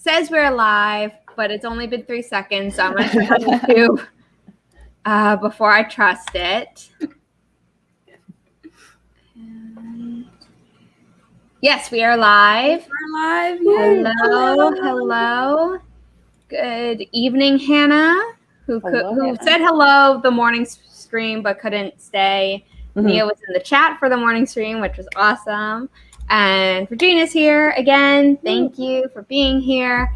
says we're live, but it's only been 3 seconds, so I'm going to try to before I trust it. Yes, we are live. We're live. Hello. Good evening, Hannah, who said hello the morning stream but couldn't stay. Mm-hmm. Nia was in the chat for the morning stream, which was awesome. And Regina's here again. Thank you for being here.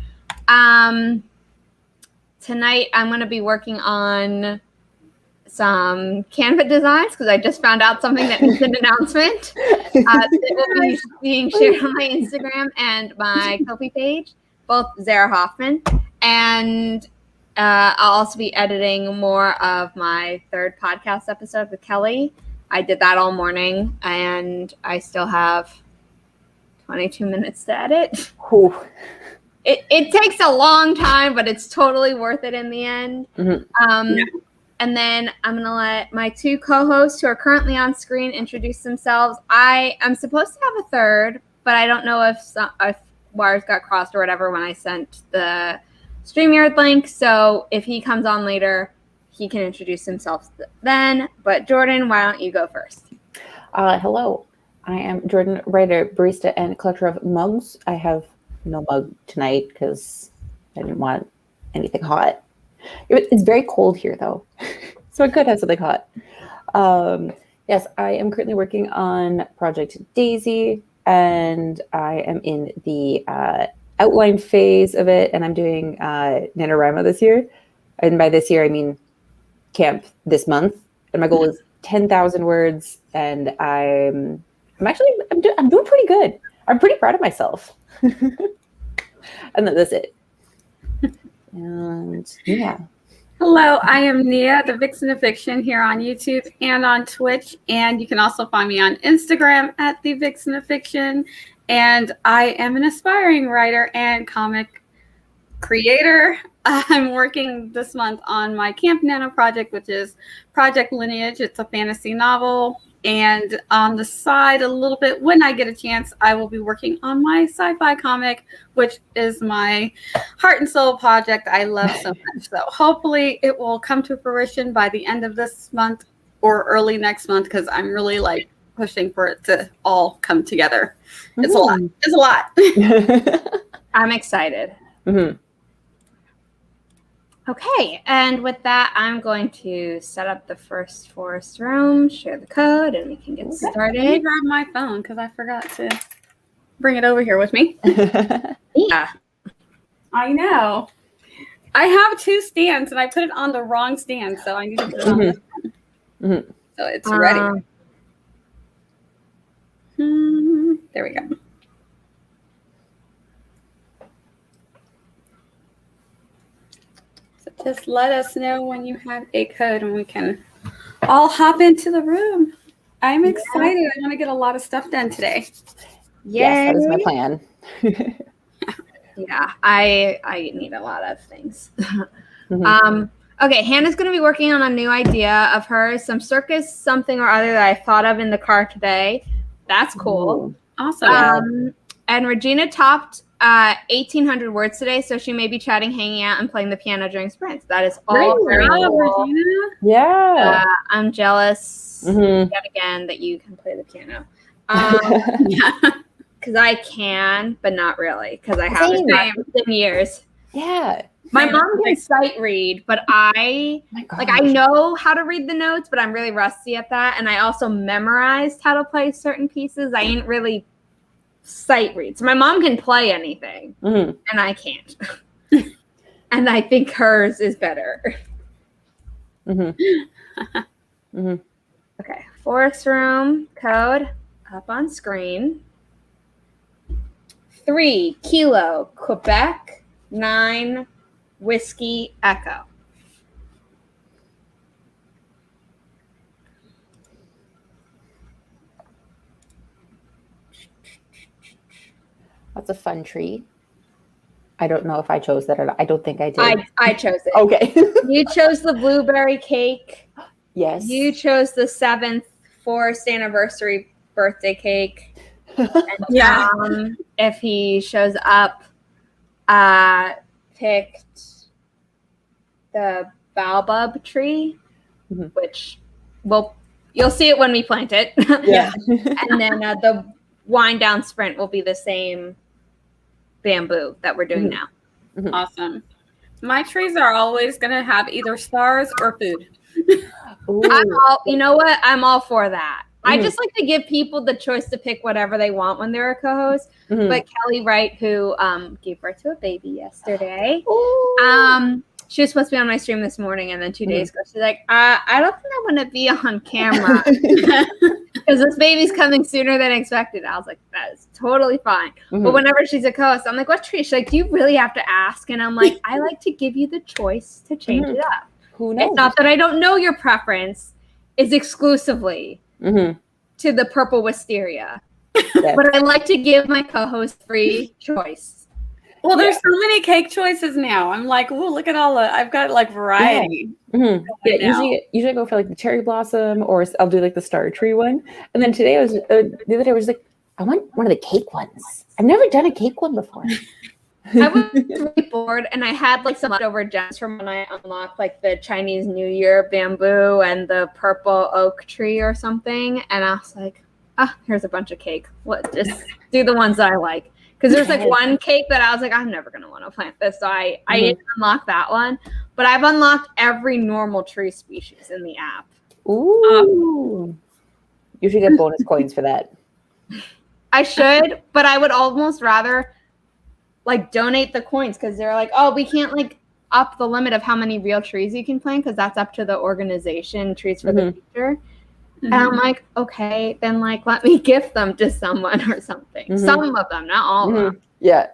Tonight I'm going to be working on some Canva designs because I just found out something that needs an announcement. It will be being shared on my Instagram and my Ko-fi page, both Zara Hoffman. And I'll also be editing more of my third podcast episode with Kelly. I did that all morning, and I still have 22 minutes to edit. It takes a long time, but it's totally worth it in the end. Mm-hmm. And then I'm going to let my two co-hosts who are currently on screen introduce themselves. I am supposed to have a third, but I don't know if wires got crossed or whatever when I sent the StreamYard link. So if he comes on later, he can introduce himself then. But Jordan, why don't you go first? Hello. I am Jordan, writer, barista, and collector of mugs. I have no mug tonight because I didn't want anything hot. It's very cold here, though, so I could have something hot. Yes, I am currently working on Project Daisy, and I am in the outline phase of it, and I'm doing NaNoWriMo this year. And by this year, I mean camp this month. And my goal is 10,000 words, and I'm doing pretty good. I'm pretty proud of myself. And that's it. And yeah. Hello, I am Nia, the Vixen of Fiction, here on YouTube and on Twitch. And you can also find me on Instagram at the Vixen of Fiction. And I am an aspiring writer and comic creator. I'm working this month on my Camp Nano project, which is Project Lineage. It's a fantasy novel. And on the side, a little bit, when I get a chance, I will be working on my sci-fi comic, which is my heart and soul project I love so much. So hopefully it will come to fruition by the end of this month or early next month, because I'm really pushing for it to all come together. It's a lot. It's a lot. I'm excited. Mm-hmm. Okay, and with that, I'm going to set up the first forest room, share the code, and we can get started. Let me grab my phone because I forgot to bring it over here with me. Yeah. I know. I have two stands, and I put it on the wrong stand, so I need to put it on this one. Mm-hmm. So it's ready. There we go. Just let us know when you have a code and we can all hop into the room. I'm excited. I want to get a lot of stuff done today. Yay. Yes, that is my plan. Yeah, I need a lot of things. Mm-hmm. Okay, Hannah's going to be working on a new idea of hers, some circus something or other that I thought of in the car today. That's cool. Awesome. And Regina topped 1,800 words today, so she may be chatting, hanging out, and playing the piano during sprints. That is all very cool. Regina. Yeah. I'm jealous yet again that you can play the piano. Because I can, but not really, because I haven't in years. Yeah. My mom can sight read, but I know how to read the notes, but I'm really rusty at that. And I also memorized how to play certain pieces. I ain't really sight read. So my mom can play anything, and I can't. And I think hers is better. Okay, forest room code up on screen. 3 Kilo Quebec 9 Whiskey Echo. That's a fun tree. I don't know if I chose that or not. I don't think I did. I chose it. Okay. You chose the blueberry cake. Yes. You chose the 7th forest anniversary birthday cake. And if he shows up, picked the baobab tree, which you'll see it when we plant it. Yeah. And then the wind down sprint will be the same bamboo that we're doing now. Awesome. My trees are always going to have either stars or food. You know what? I'm all for that. I just like to give people the choice to pick whatever they want when they're a co-host. But Kelly Wright, who gave birth to a baby yesterday, she was supposed to be on my stream this morning, and then 2 days ago, she's like, I don't think I want to be on camera because this baby's coming sooner than expected. I was like, that is totally fine. But whenever she's a co-host, I'm like, what tree? She's like, do you really have to ask? And I'm like, I like to give you the choice to change it up. Who knows? It's not that I don't know your preference. It's exclusively to the purple wisteria. But I like to give my co-host free choice. Well, there's so many cake choices now. I'm like, oh, look at I've got like variety. Usually I go for like the cherry blossom, or I'll do like the star tree one. And then today the other day I was like, I want one of the cake ones. I've never done a cake one before. I was really bored, and I had like some leftover gems from when I unlocked like the Chinese New Year bamboo and the purple oak tree or something. And I was like, here's a bunch of cake. Just do the ones that I like. Because there's like one cake that I was like, I'm never going to want to plant this. So I didn't unlock that one. But I've unlocked every normal tree species in the app. Ooh. You should get bonus coins for that. I should, but I would almost rather like donate the coins, because they're like, oh, we can't like up the limit of how many real trees you can plant, because that's up to the organization, Trees for the Future. And I'm like, okay, then like let me gift them to someone or something. Some of them, not all of them. Yeah.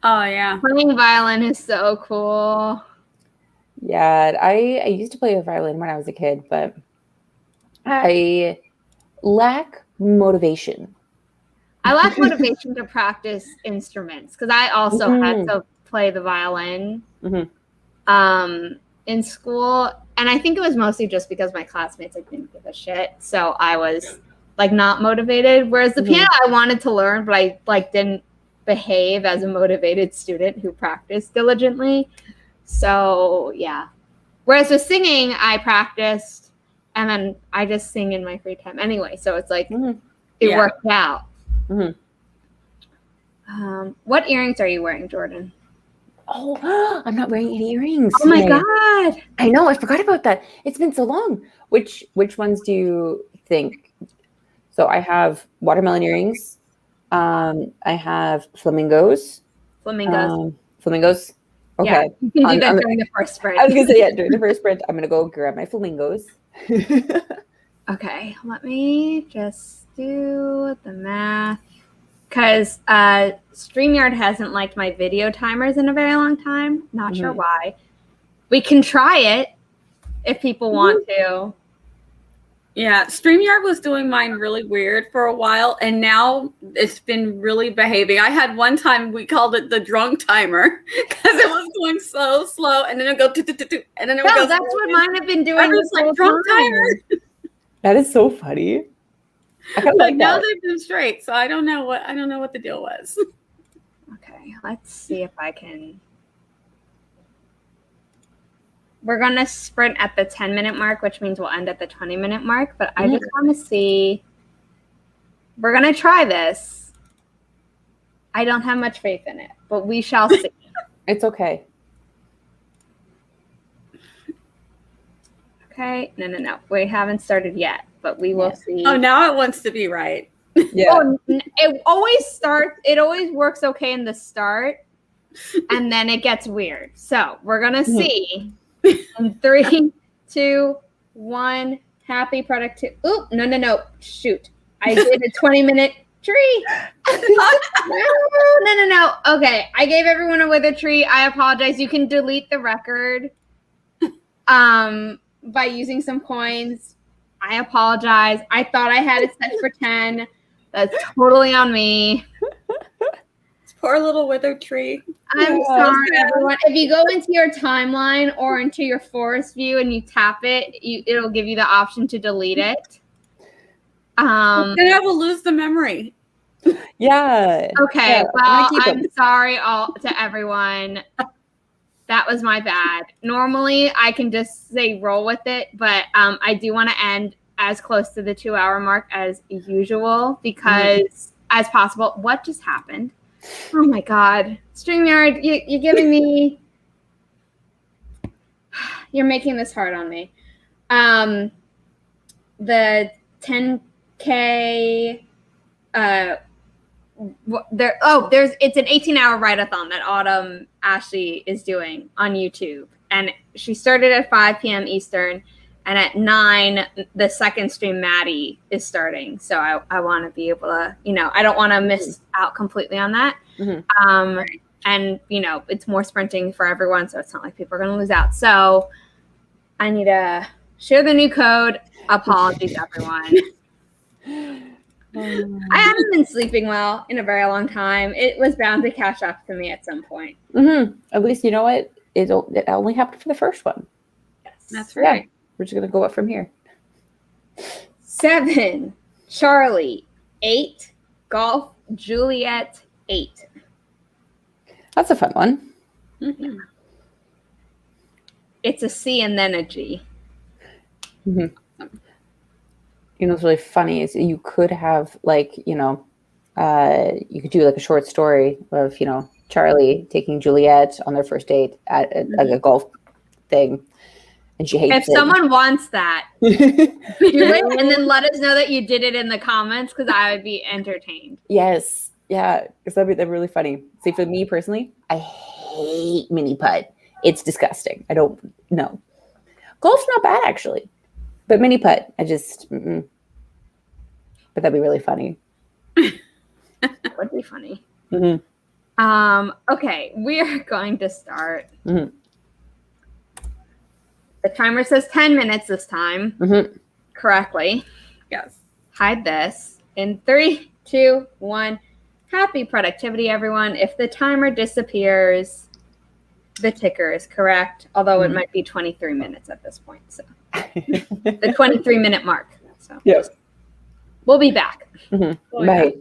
Oh yeah. Playing violin is so cool. Yeah, I used to play the violin when I was a kid, but I lack motivation. I lack motivation to practice instruments, because I also had to play the violin. In school, and I think it was mostly just because my classmates like didn't give a shit, so I was like not motivated. Whereas the piano I wanted to learn, but I like didn't behave as a motivated student who practiced diligently. So yeah. Whereas with singing, I practiced, and then I just sing in my free time anyway. So it's like it worked out. What earrings are you wearing, Jordan? Oh, I'm not wearing any earrings. Oh my God. I know, I forgot about that. It's been so long. Which ones do you think? So I have watermelon earrings. I have flamingos. Flamingos. Okay. Yeah, you can do that during the first sprint. I was gonna say during the first sprint, I'm gonna go grab my flamingos. Okay, let me just do the math. Because StreamYard hasn't liked my video timers in a very long time. Not sure why. We can try it if people want to. Yeah, StreamYard was doing mine really weird for a while, and now it's been really behaving. I had one time we called it the drunk timer because it was going so slow, and then it would go and then it would go. That's what mine have been doing. This like drunk timer. That is so funny. I but like now they've been straight, so I don't know what the deal was. Okay, let's see if I can. We're gonna sprint at the 10-minute mark, which means we'll end at the 20-minute mark. But I just want to see. We're gonna try this. I don't have much faith in it, but we shall see. It's okay. Okay, no. We haven't started yet, but we will see. Oh, now it wants to be right. Yeah. Oh, it always works okay in the start, and then it gets weird. So we're gonna see in 3, 2, 1. Happy productivity. Oop, no. Shoot, I did a 20-minute tree. No. Okay, I gave everyone a wither tree. I apologize. You can delete the record. By using some coins. I apologize. I thought I had it set for 10. That's totally on me. This poor little withered tree. I'm sorry, everyone. If you go into your timeline or into your forest view and you tap it, it'll give you the option to delete it. Then I will lose the memory. Yeah. Okay, yeah, well, keep I'm 'em. sorry all to everyone. That was my bad. Normally, I can just say roll with it, but I do want to end as close to the 2-hour mark as usual because, as possible. What just happened? Oh my God, StreamYard, you're giving me. You're making this hard on me. The 10K. It's an 18-hour write-a-thon that Autumn Ashley is doing on YouTube, and she started at 5 p.m. Eastern, and at 9 the second stream Maddie is starting. So I want to be able to, I don't want to miss out completely on that. And it's more sprinting for everyone, so it's not like people are going to lose out. So I need to share the new code. Apologies, everyone. I haven't been sleeping well in a very long time. It was bound to catch up to me at some point. At least you know what? It only happened for the first one. Yes. That's right. Yeah, we're just going to go up from here. 7, Charlie. 8, Golf, Juliet. 8. That's a fun one. Mm-hmm. It's a C and then a G. What's really funny is you could have you could do like a short story of Charlie taking Juliet on their first date at a golf thing, and she hates it. If someone wants that, do it and then let us know that you did it in the comments because I would be entertained. Yes, yeah, because that'd be really funny. See, for me personally, I hate mini putt. It's disgusting. I don't know. Golf's not bad actually. But mini putt, I just, but that'd be really funny. That would be funny. Okay, we are going to start. The timer says 10 minutes this time. Correctly. Yes. Hide this. In 3, 2, 1. Happy productivity, everyone. If the timer disappears, the ticker is correct, although it might be 23 minutes at this point. So the 23-minute mark. So we'll be back. Bye.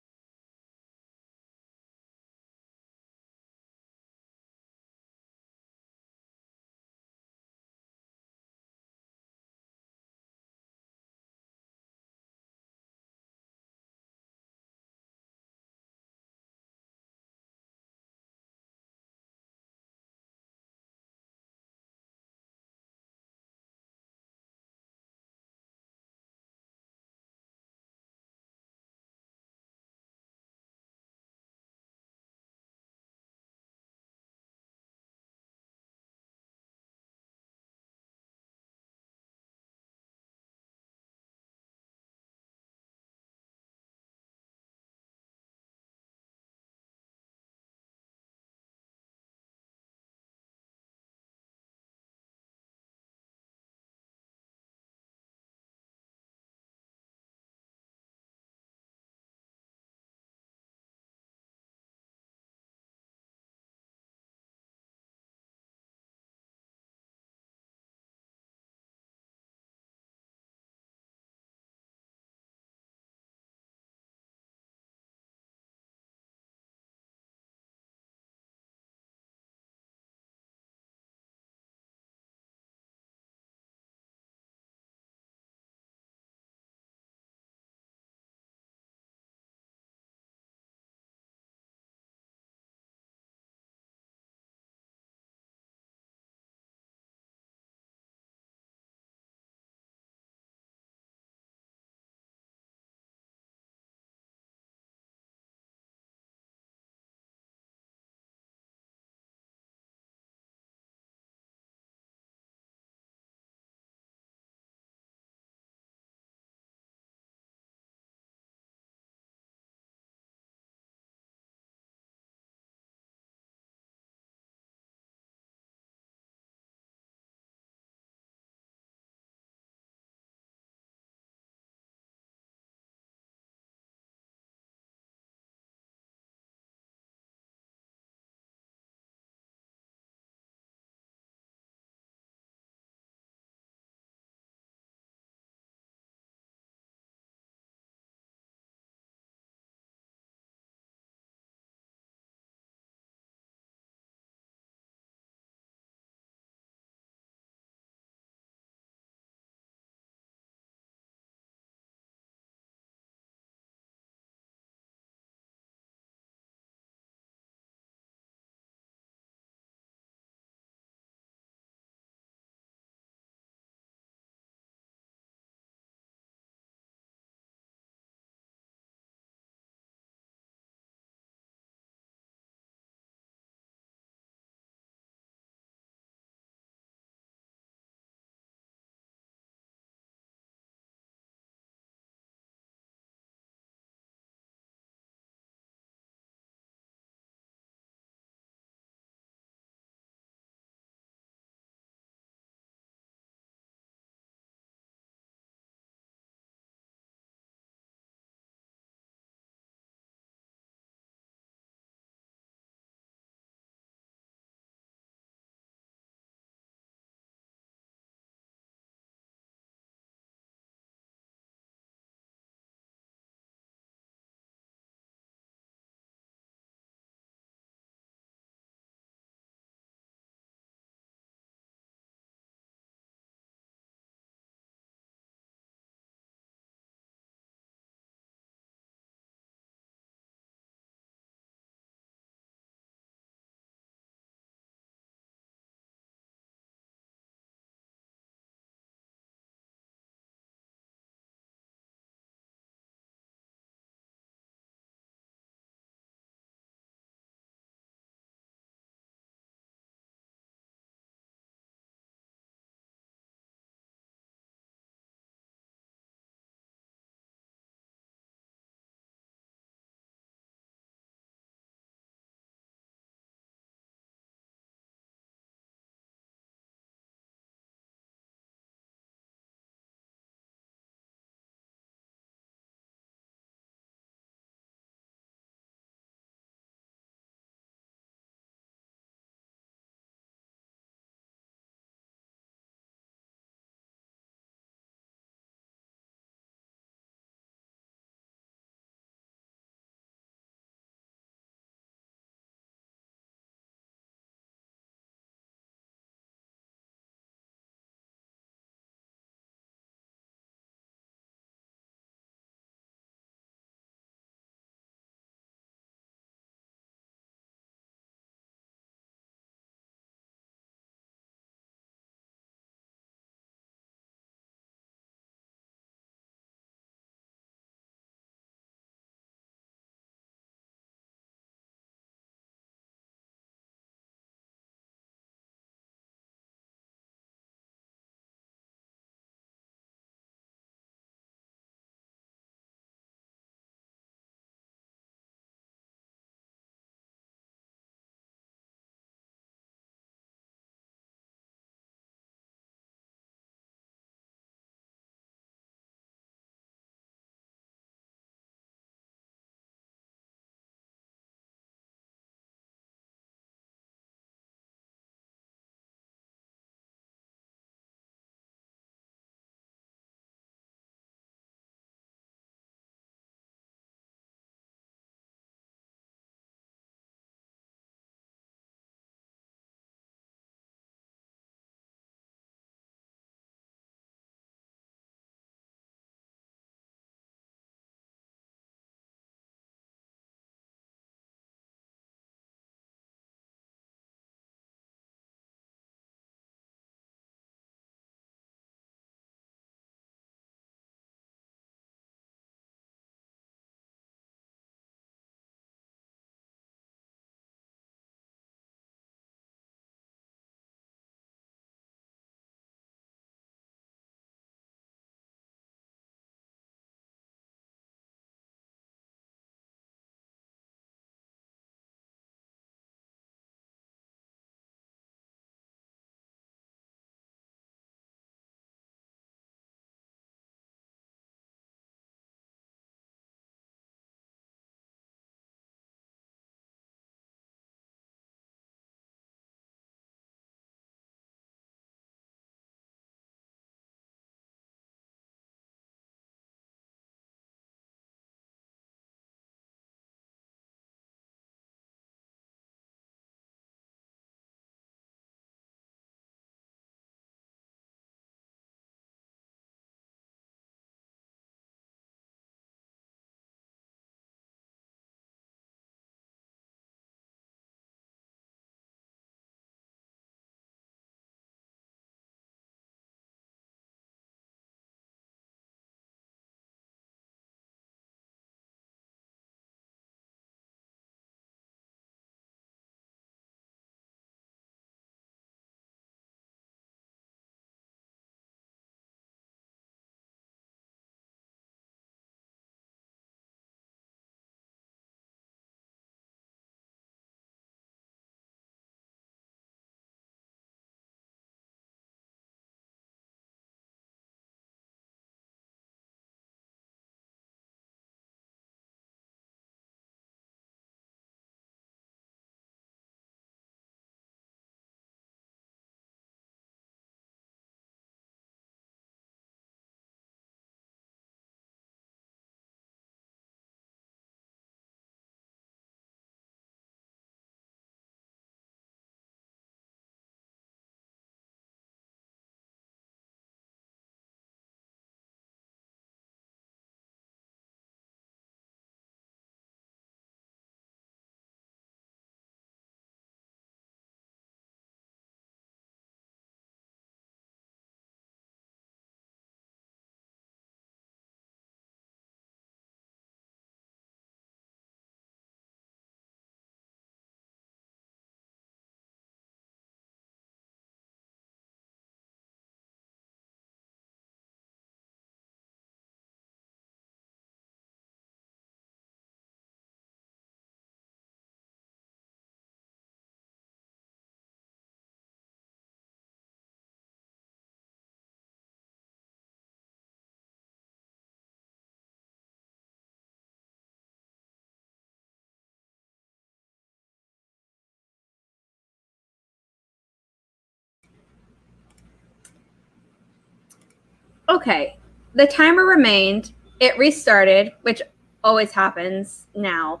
Okay, the timer remained. It restarted, which always happens now.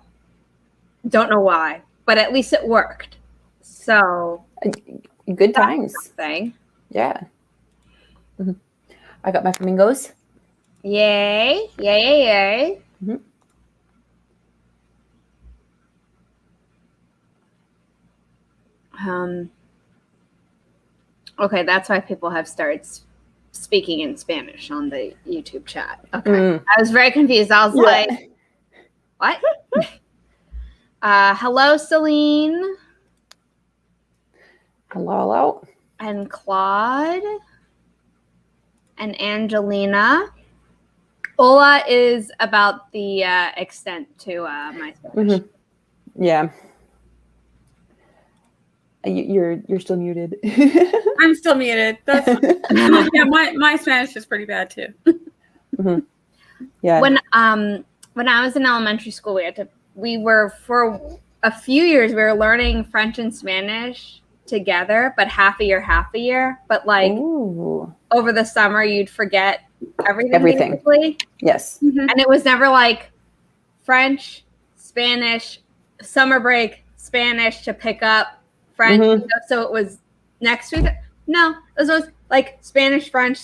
Don't know why, but at least it worked. So good times. Thing. Yeah. Mm-hmm. I got my flamingos. Yay! Yay! Yay! Yay! Mm-hmm. Okay, that's why people have started speaking in Spanish on the YouTube chat. Okay. I was very confused. I was like, what? Hello, Celine. Hello. And Claude. And Angelina. Hola is about the extent to my Spanish. Mm-hmm. Yeah. You're still muted. I'm still muted. That's yeah. My Spanish is pretty bad too. Mm-hmm. Yeah. When I was in elementary school, we were for a few years we were learning French and Spanish together, but half a year. But like over the summer, you'd forget everything. Basically. Yes. Mm-hmm. And it was never like French, Spanish, summer break, Spanish to pick up French. Mm-hmm. So it was next week. No, it was like Spanish, French.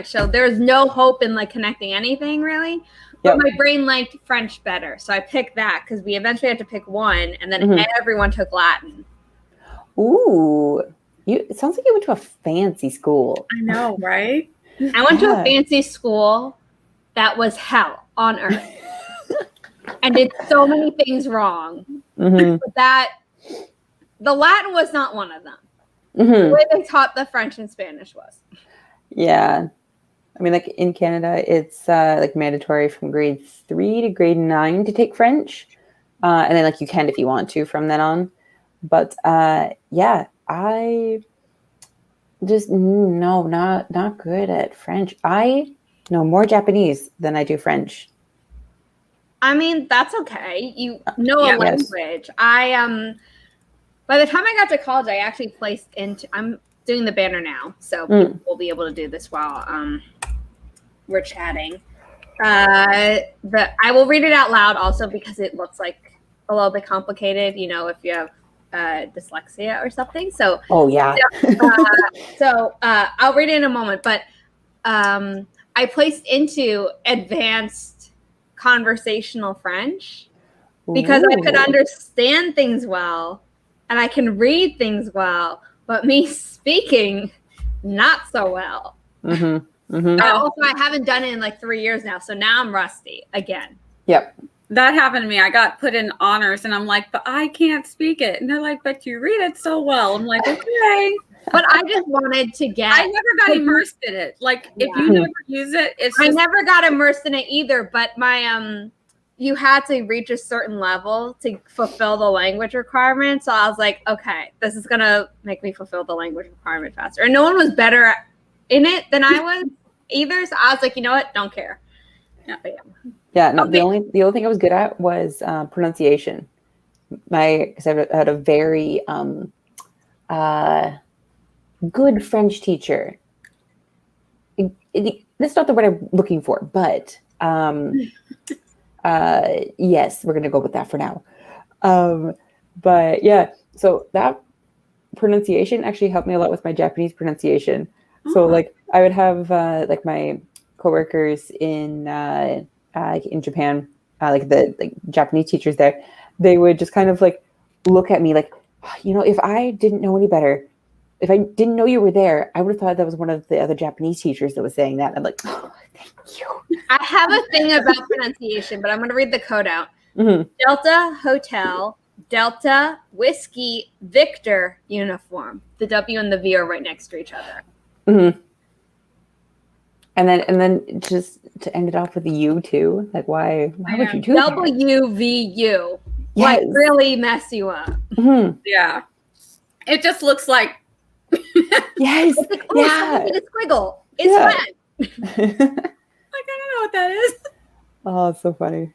So there was no hope in like connecting anything really. But my brain liked French better. So I picked that because we eventually had to pick one, and then everyone took Latin. Ooh. It sounds like you went to a fancy school. I know, right? I went to a fancy school that was hell on earth. And did so many things wrong. Mm-hmm. But the Latin was not one of them. Mm-hmm. The way they taught the French and Spanish was. Yeah. I mean, like in Canada, it's like mandatory from grade 3 to grade 9 to take French. And then like you can if you want to from then on. But yeah, I just not good at French. I know more Japanese than I do French. I mean, that's okay. You know a language. I by the time I got to college, I actually I'm doing the banner now, so people will be able to do this while we're chatting. But I will read it out loud also because it looks like a little bit complicated, you know, if you have dyslexia or something. So I'll read it in a moment. But I placed into advanced conversational French because I could understand things well and I can read things well, but me speaking not so well. Mm-hmm. Mm-hmm. Also, I haven't done it in like 3 years now, so now I'm rusty again. Yep. That happened to me. I got put in honors and I'm like, but I can't speak it. And they're like, but you read it so well. I'm like, okay. But I just wanted to get. I never got immersed in it. Like if you never use it, I never got immersed in it either. But my you had to reach a certain level to fulfill the language requirement. So I was like, okay, this is gonna make me fulfill the language requirement faster. And no one was better in it than I was either. So I was like, you know what? Don't care. Yeah. No. Okay. The only thing I was good at was pronunciation. Because I had a very good French teacher. That's not the word I'm looking for, but yes, we're gonna go with that for now. But yeah, so that pronunciation actually helped me a lot with my Japanese pronunciation. So like I would have like my coworkers in Japan, like the Japanese teachers there, they would just kind of like look at me like, you know, if I didn't know any better, if I didn't know you were there, I would have thought that was one of the other Japanese teachers that was saying that. I'm like, oh, thank you. I have a thing about pronunciation, but I'm going to read the code out. Mm-hmm. Delta Hotel, Delta Whiskey Victor Uniform. The W and the V are right next to each other. Mm-hmm. And then just to end it off with the U too. Like why would you do that? WVU. Yes. Like really mess you up. Mm-hmm. Yeah. It just looks like yes. It's like, it's a squiggle. It's red. Like I don't know what that is. Oh, it's so funny.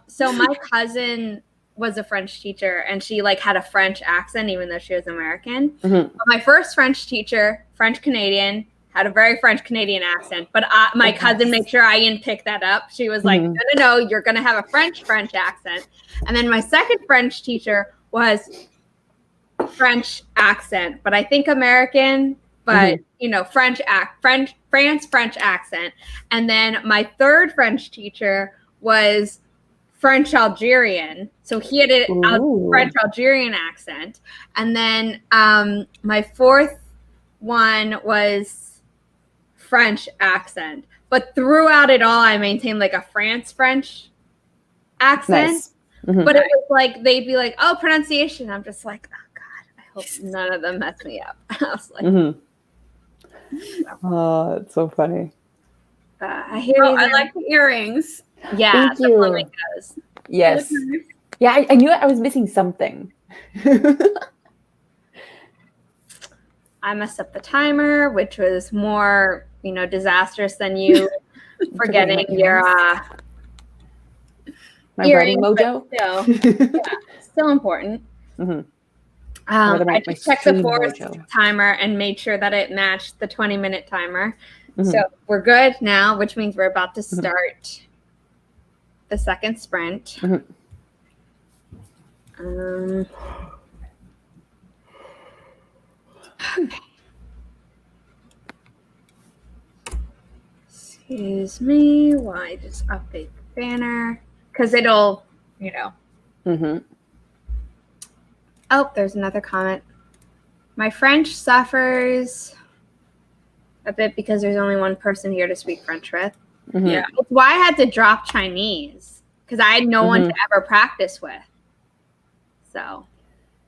So my cousin was a French teacher and she like had a French accent even though she was American. Mm-hmm. But my first French teacher, French Canadian, had a very French Canadian accent, but my cousin made sure I didn't pick that up. She was like, no, you're going to have a French accent. And then my second French teacher was French accent, but I think American, but France French accent. And then my third French teacher was French Algerian, so he had a French Algerian accent. And then my fourth one was French accent, but throughout it all I maintained like a French accent. Nice. But it was like they'd be like, oh, pronunciation. I'm just like, oh god, I hope none of them mess me up. I was like, oh, it's so funny. I hear you. I like the earrings. Yeah, thank you. Yes. Yeah, I knew I was missing something. I messed up the timer, which was more, disastrous than you forgetting your my writing mojo. Still important. I just checked the forest timer and made sure that it matched the 20-minute timer. So we're good now, which means we're about to start the second sprint. Excuse me while I just update the banner, because it'll, Oh, there's another comment. My French suffers a bit because there's only one person here to speak French with. Yeah. It's why I had to drop Chinese, because I had no one to ever practice with. So,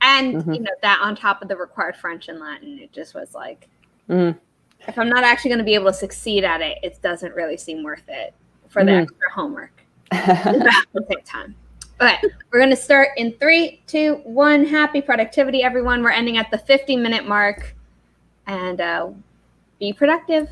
and, that on top of the required French and Latin, it just was like, if I'm not actually going to be able to succeed at it, it doesn't really seem worth it for the extra homework. That will take time. Okay, we're going to start in 3, 2, 1. Happy productivity, everyone. We're ending at the 50-minute mark. And be productive.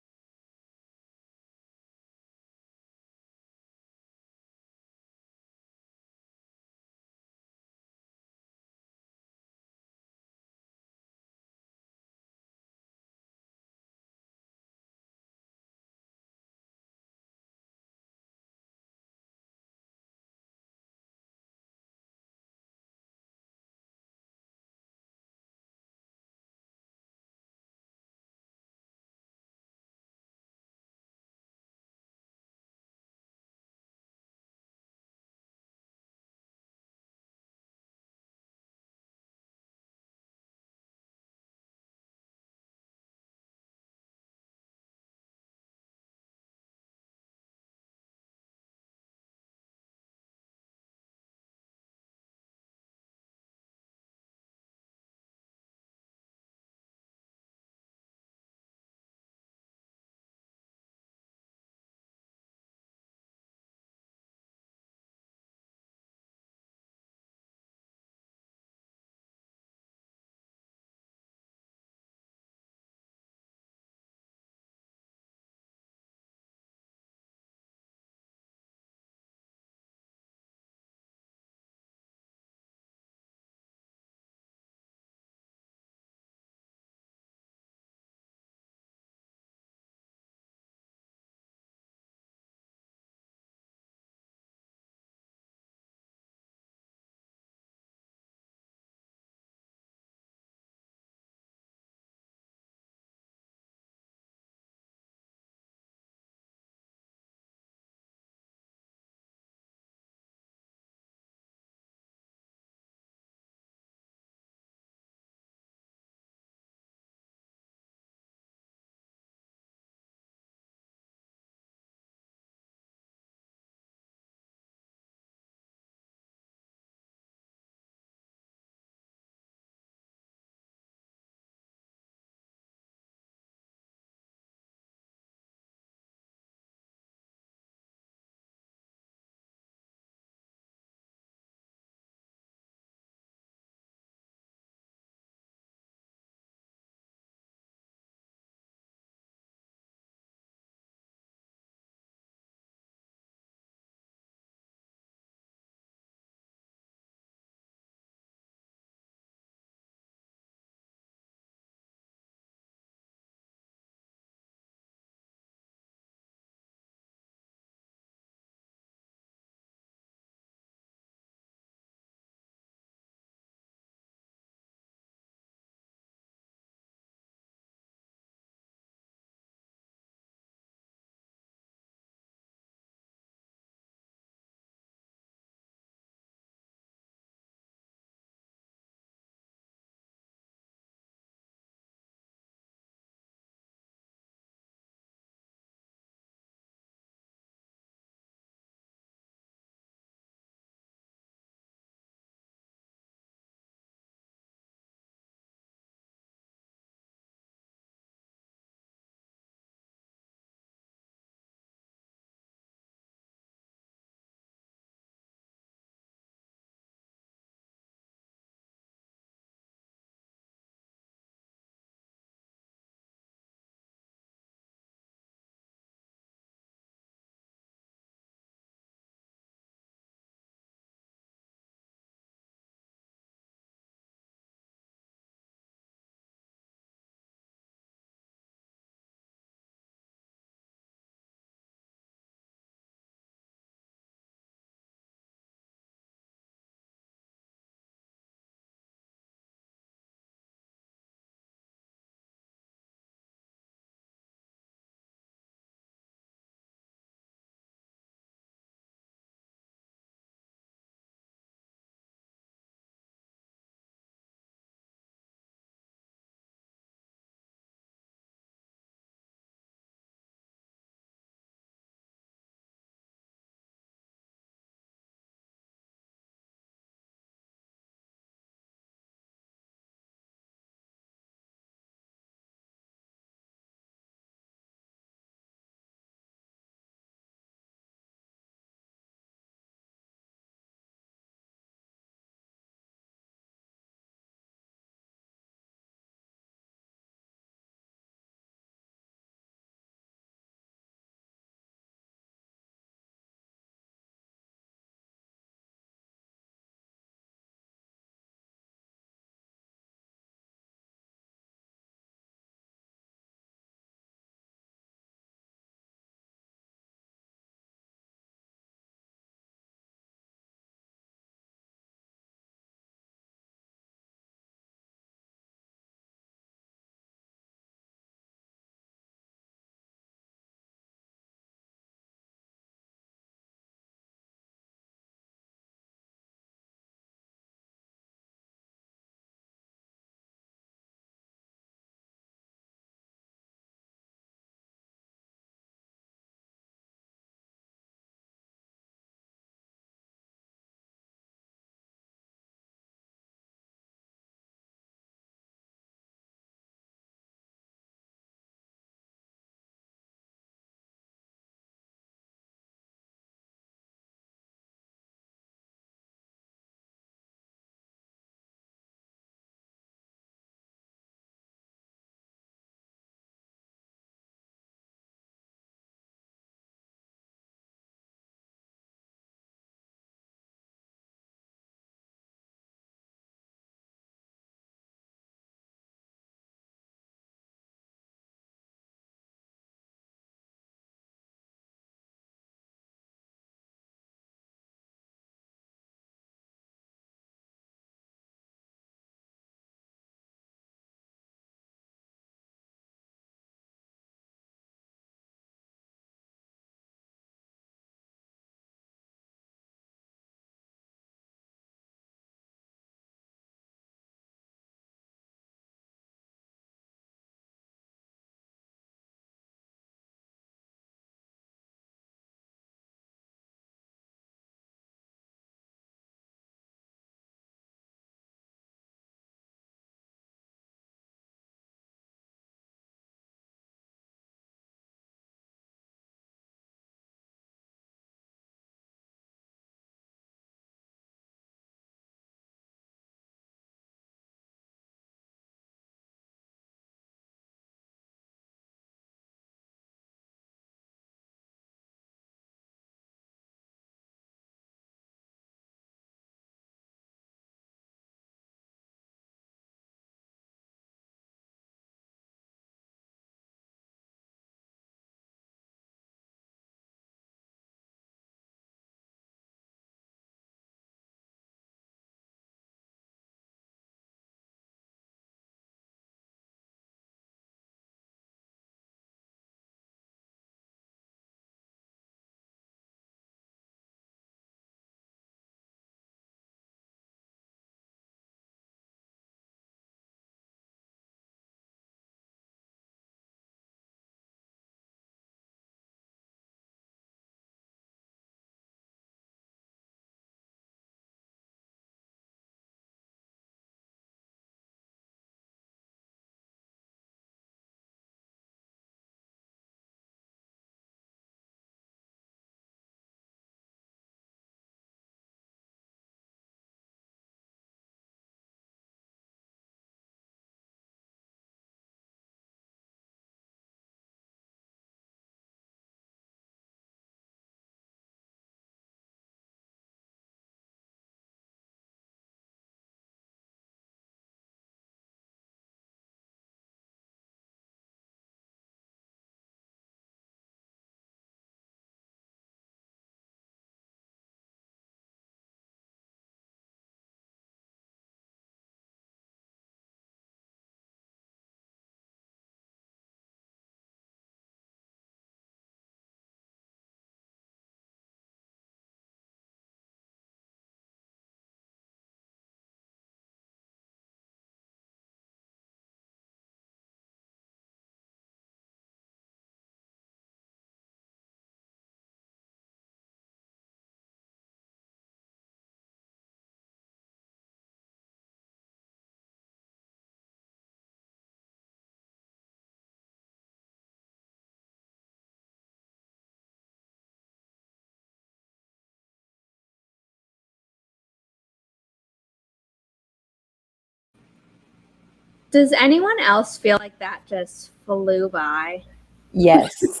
Does anyone else feel like that just flew by? Yes.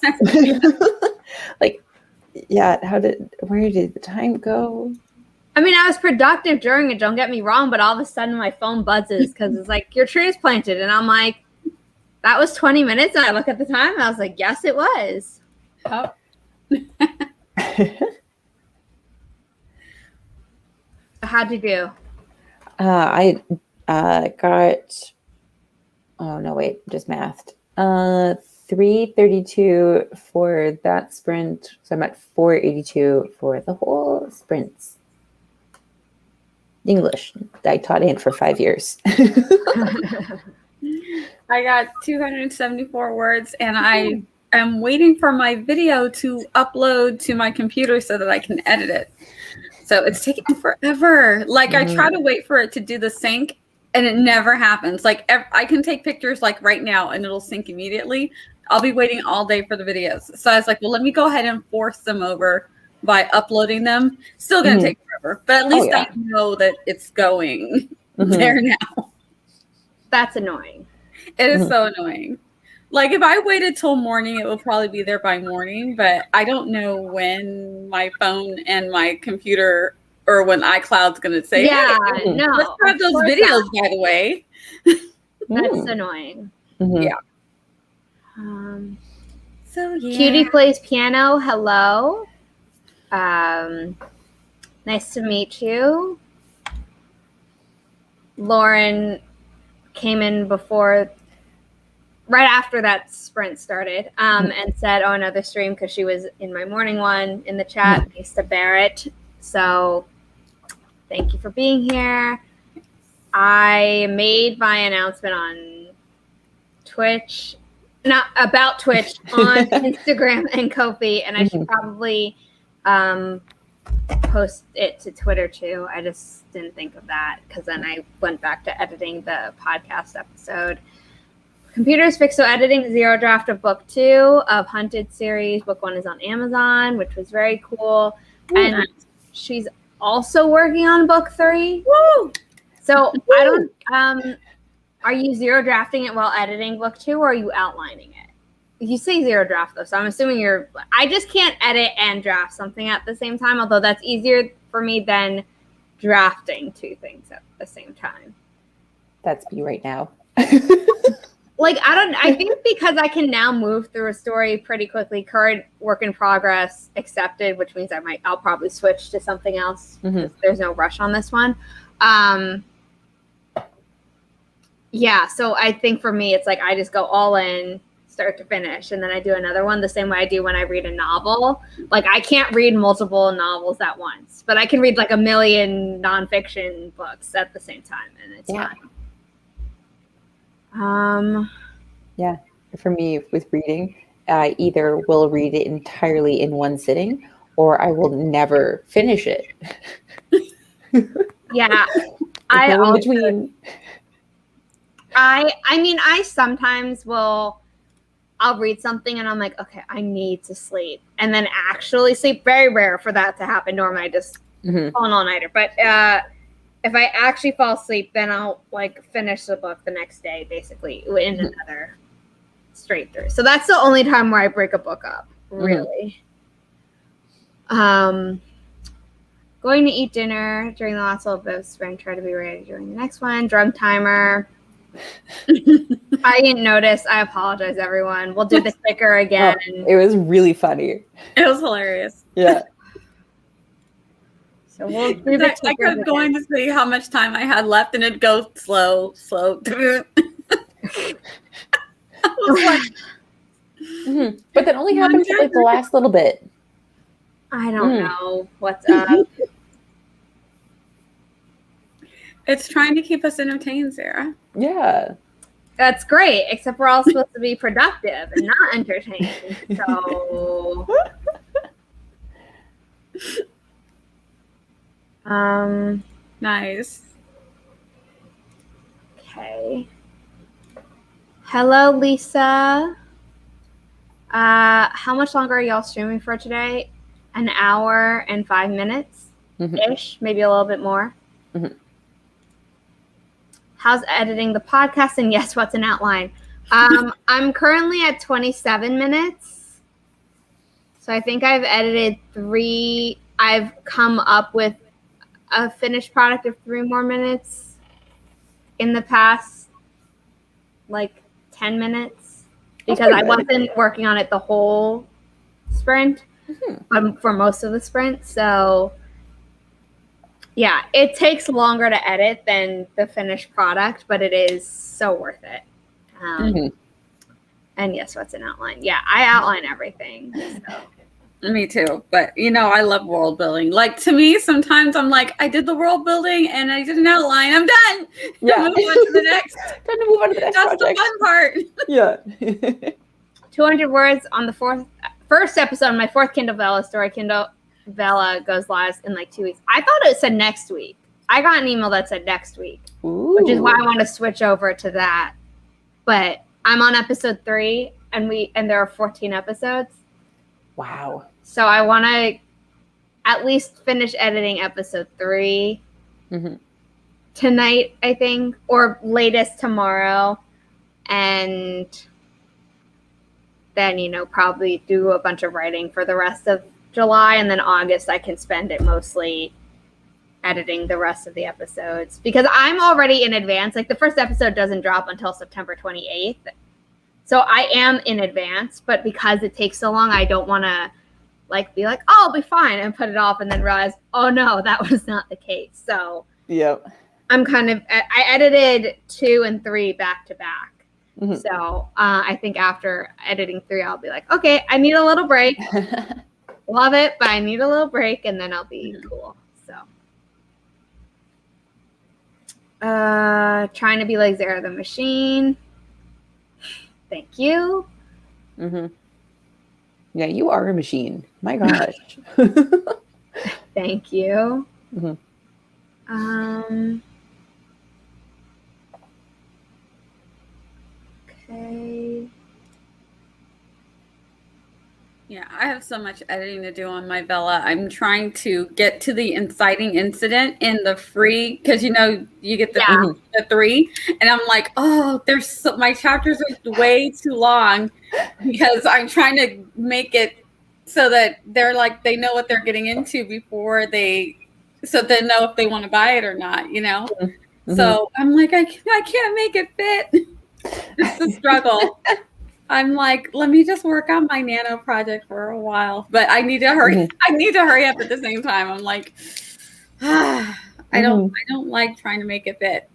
Like, yeah, where did the time go? I mean, I was productive during it, don't get me wrong, but all of a sudden my phone buzzes because it's like, your tree is planted. And I'm like, that was 20 minutes. And I look at the time and I was like, yes, it was. Oh. How'd you do? I got, oh no, wait, just mathed. 332 for that sprint. So I'm at 482 for the whole sprints. English. I taught Ant for 5 years. I got 274 words, and I am waiting for my video to upload to my computer so that I can edit it. So it's taking forever. Like, I try to wait for it to do the sync, and it never happens. Like, I can take pictures like right now, and it'll sync immediately. I'll be waiting all day for the videos. So I was like, well, let me go ahead and force them over by uploading them. Still going to take forever, but at least I know that it's going there now. That's annoying. It is so annoying. Like, if I waited till morning, it would probably be there by morning, but I don't know when my phone and my computer or when iCloud's going to say, yeah, hey, no, let's have those videos, by the way. That's annoying. Yeah. So yeah. Cutie plays piano. Hello. Nice to meet you. Lauren came in right after that sprint started, and said, oh, another stream, because she was in my morning one in the chat. Thanks to Barrett. So thank you for being here. I made my announcement on Twitch, not about Twitch, on Instagram and Ko-fi, and I should probably post it to Twitter too. I just didn't think of that because then I went back to editing the podcast episode. Computers Fixo editing Zero Draft of Book 2 of Hunted series. Book 1 is on Amazon, which was very cool. And she's also working on Book 3. Woo! So I don't. Are you zero drafting it while editing Book 2, or are you outlining it? You say zero draft though, so I'm assuming you're. I just can't edit and draft something at the same time. Although that's easier for me than drafting two things at the same time. That's me right now. I think because I can now move through a story pretty quickly. Current work in progress accepted, which means I'll probably switch to something else. There's no rush on this one. Yeah, so I think for me, it's like I just go all in, start to finish, and then I do another one the same way I do when I read a novel. Like, I can't read multiple novels at once, but I can read like a million nonfiction books at the same time, and it's fine. Yeah, for me with reading, I either will read it entirely in one sitting, or I will never finish it. Yeah, I mean, I sometimes I'll read something and I'm like, okay, I need to sleep, and then actually sleep. Very rare for that to happen. Normally I just fall an all-nighter. But if I actually fall asleep, then I'll like finish the book the next day, basically in another straight through. So that's the only time where I break a book up, really. Going to eat dinner during the last little bit of spring. Try to be ready during the next one. Drug timer. I didn't notice. I apologize, everyone. We'll do the ticker again. Oh, it was really funny. It was hilarious. Yeah. So we'll do the I kept going to see how much time I had left, and it'd go slow. But that only happens like the last little bit. I don't know what's up. It's trying to keep us entertained, Sarah. Yeah. That's great, except we're all supposed to be productive and not entertained. So nice. Okay. Hello, Lisa. How much longer are y'all streaming for today? An hour and 5 minutes ish, maybe a little bit more. how's editing the podcast? And yes, what's an outline? I'm currently at 27 minutes. So I think I've edited 3. I've come up with a finished product of 3 more minutes in the past, like 10 minutes, because I wasn't working on it the whole sprint, for most of the sprint. So yeah, it takes longer to edit than the finished product, but it is so worth it. And yes, what's an outline? Yeah, I outline everything. So. Me too. But, I love world building. Like, to me, sometimes I'm like, I did the world building and I did an outline. I'm done. Yeah. Move on to the next. Time to move on to the next That's project. the fun part. Yeah. 200 words on the first episode of my 4th Kindle Vella story. Kindle Vella goes live in like 2 weeks. I thought it said next week. I got an email that said next week, which is why I want to switch over to that. But I'm on episode 3, and there are 14 episodes. Wow. So I want to at least finish editing episode 3 tonight, I think, or latest tomorrow. And then, probably do a bunch of writing for the rest of July. And then August, I can spend it mostly editing the rest of the episodes. Because I'm already in advance. Like, the first episode doesn't drop until September 28th. So I am in advance, but because it takes so long, I don't want to be like, oh, I'll be fine, and put it off and then realize, oh no, that was not the case. So I'm I edited 2 and 3 back to back. So I think after editing 3, I'll be like, okay, I need a little break. Love it, but I need a little break, and then I'll be cool. So trying to be like Zara the Machine. Thank you. Yeah, you are a machine. My gosh. Thank you. Okay. Yeah, I have so much editing to do on my Vella. I'm trying to get to the inciting incident in the free, because you get the 3, and I'm like, oh, my chapters are way too long, because I'm trying to make it so that they're like, they know what they're getting into before so they know if they want to buy it or not, So I'm like, I can't make it fit. It's a struggle. I'm like, let me just work on my nano project for a while, but I need to hurry. I need to hurry up at the same time. I'm like, I don't like trying to make it fit.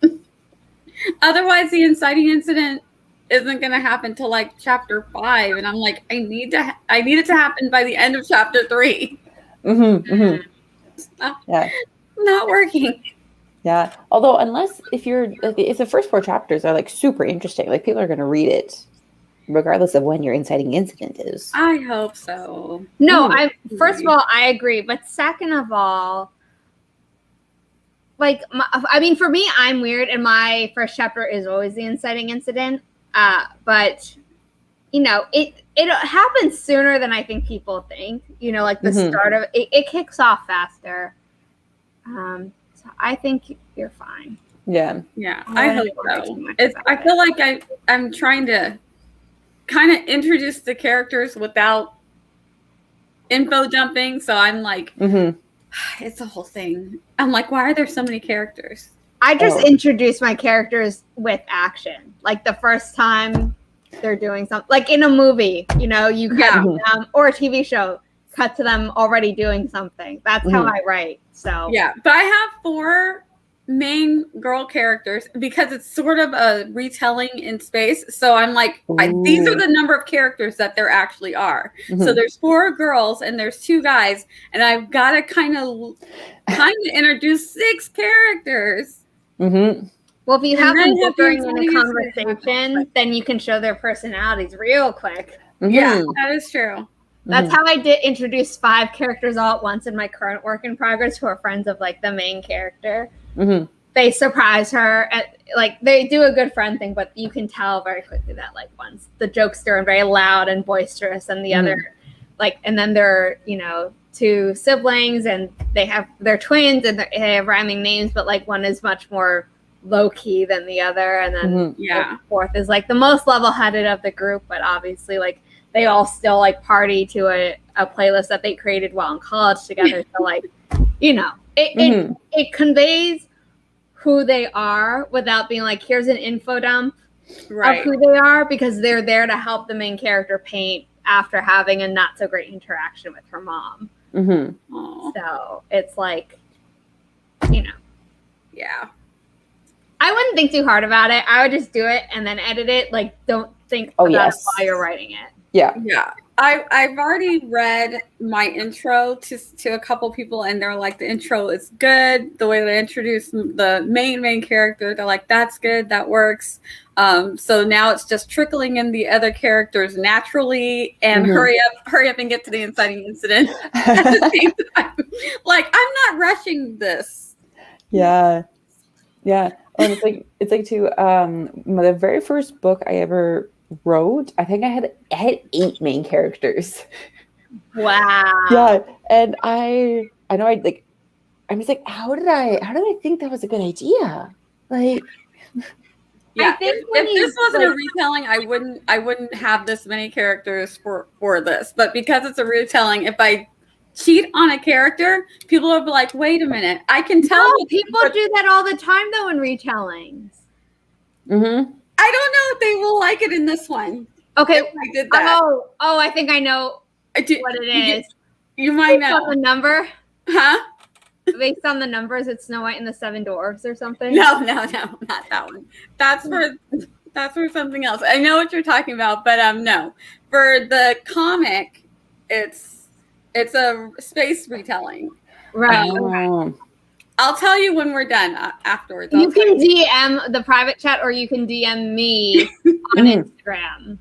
Otherwise, the inciting incident isn't going to happen till like chapter 5, and I'm like, I need it to happen by the end of chapter 3. Not working. Yeah. Although, if the first 4 chapters are like super interesting, like people are going to read it, regardless of when your inciting incident is. I hope so. No, first of all, I agree. But second of all, for me, I'm weird, and my first chapter is always the inciting incident. But it happens sooner than I think people think. Like the start of it kicks off faster. So I think you're fine. Yeah. I hope so. I feel like I'm trying to kind of introduce the characters without info dumping, so I'm like, it's a whole thing. I'm like, why are there so many characters? I just introduce my characters with action. Like the first time they're doing something, like in a movie, you cut to them, or a TV show, cut to them already doing something. That's how I write. So yeah, but I have 4 main girl characters because it's sort of a retelling in space. So I'm like, these are the number of characters that there actually are. So there's 4 girls and there's 2 guys, and I've got to kind of introduce 6 characters. Well, if you have them during a conversation, then you can show their personalities real quick. Yeah, that is true. That's how I did introduce 5 characters all at once in my current work in progress who are friends of like the main character. They surprise her they do a good friend thing, but you can tell very quickly that like one's the jokester and very loud and boisterous, and the other and then they're 2 siblings, and they're twins and they have rhyming names, but like one is much more low key than the other, and then Yeah. fourth is like the most level headed of the group, but obviously like they all still like party to a playlist that they created while in college together. So like, you know, it conveys who they are without being like, here's an info dump of who they are, because they're there to help the main character paint after having a not so great interaction with her mom. So it's like, you know. Yeah. I wouldn't think too hard about it. I would just do it and then edit it. Like, don't think about it while you're writing it. Yeah. Yeah. I've already read my intro to a couple people, and they're like, the intro is good. The way they introduce the main character, they're like, that's good, that works. So now it's just trickling in the other characters naturally, and hurry up and get to the inciting incident at the same time. Like, I'm not rushing this. Yeah. And it's like too, the very first book I ever wrote, I think I had 8 main characters. Wow. Yeah. And I know I was like, how did I think that was a good idea? Like, yeah, I think if this wasn't a retelling, I wouldn't have this many characters for this. But because it's a retelling, if I cheat on a character, people will be like, wait a minute, I can tell. No, people do that all the time though in retellings. I don't know if they will like it in this one. Okay. If I did that. Oh, I think I know what it is. You might know. Based on the number? Huh? Based on the numbers, it's Snow White and the Seven Dwarfs or something? No, not that one. That's for something else. I know what you're talking about, but no. For the comic, it's a space retelling. Right. I'll tell you when we're done afterwards. You can DM the private chat, or you can DM me on Instagram.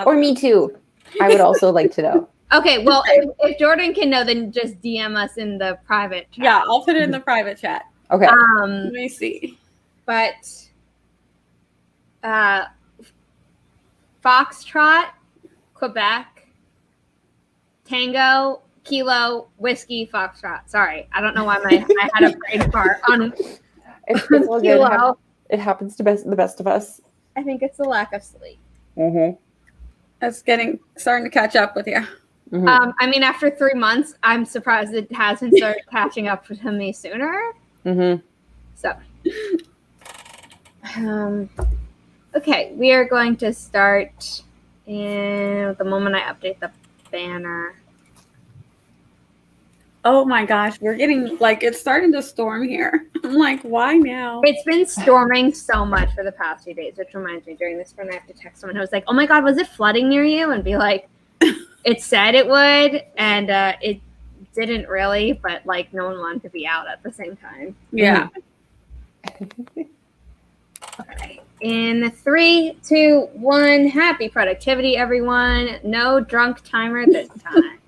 Or me too. I would also like to know. Okay, well, if Jordan can know, then just DM us in the private chat. Yeah, I'll put it in the private chat. Okay. Let me see. But Foxtrot, Quebec, Tango, Kilo, Whiskey, Foxtrot. Sorry, I don't know why I had a brain fart on it's all good. It happens to the best of us. I think it's the lack of sleep. That's starting to catch up with you. I mean, after 3 months, I'm surprised it hasn't started catching up to me sooner. So, okay, we are going to start in the moment I update the banner. Oh my gosh, we're getting it's starting to storm here. I'm like, why now? It's been storming so much for the past few days, which reminds me, during this sprint, I have to text someone who was like, oh my God, was it flooding near you? And be like, it said it would, and it didn't really, but like no one wanted to be out at the same time. Yeah. Okay. In 3, 2, 1, happy productivity, everyone. No drunk timer this time.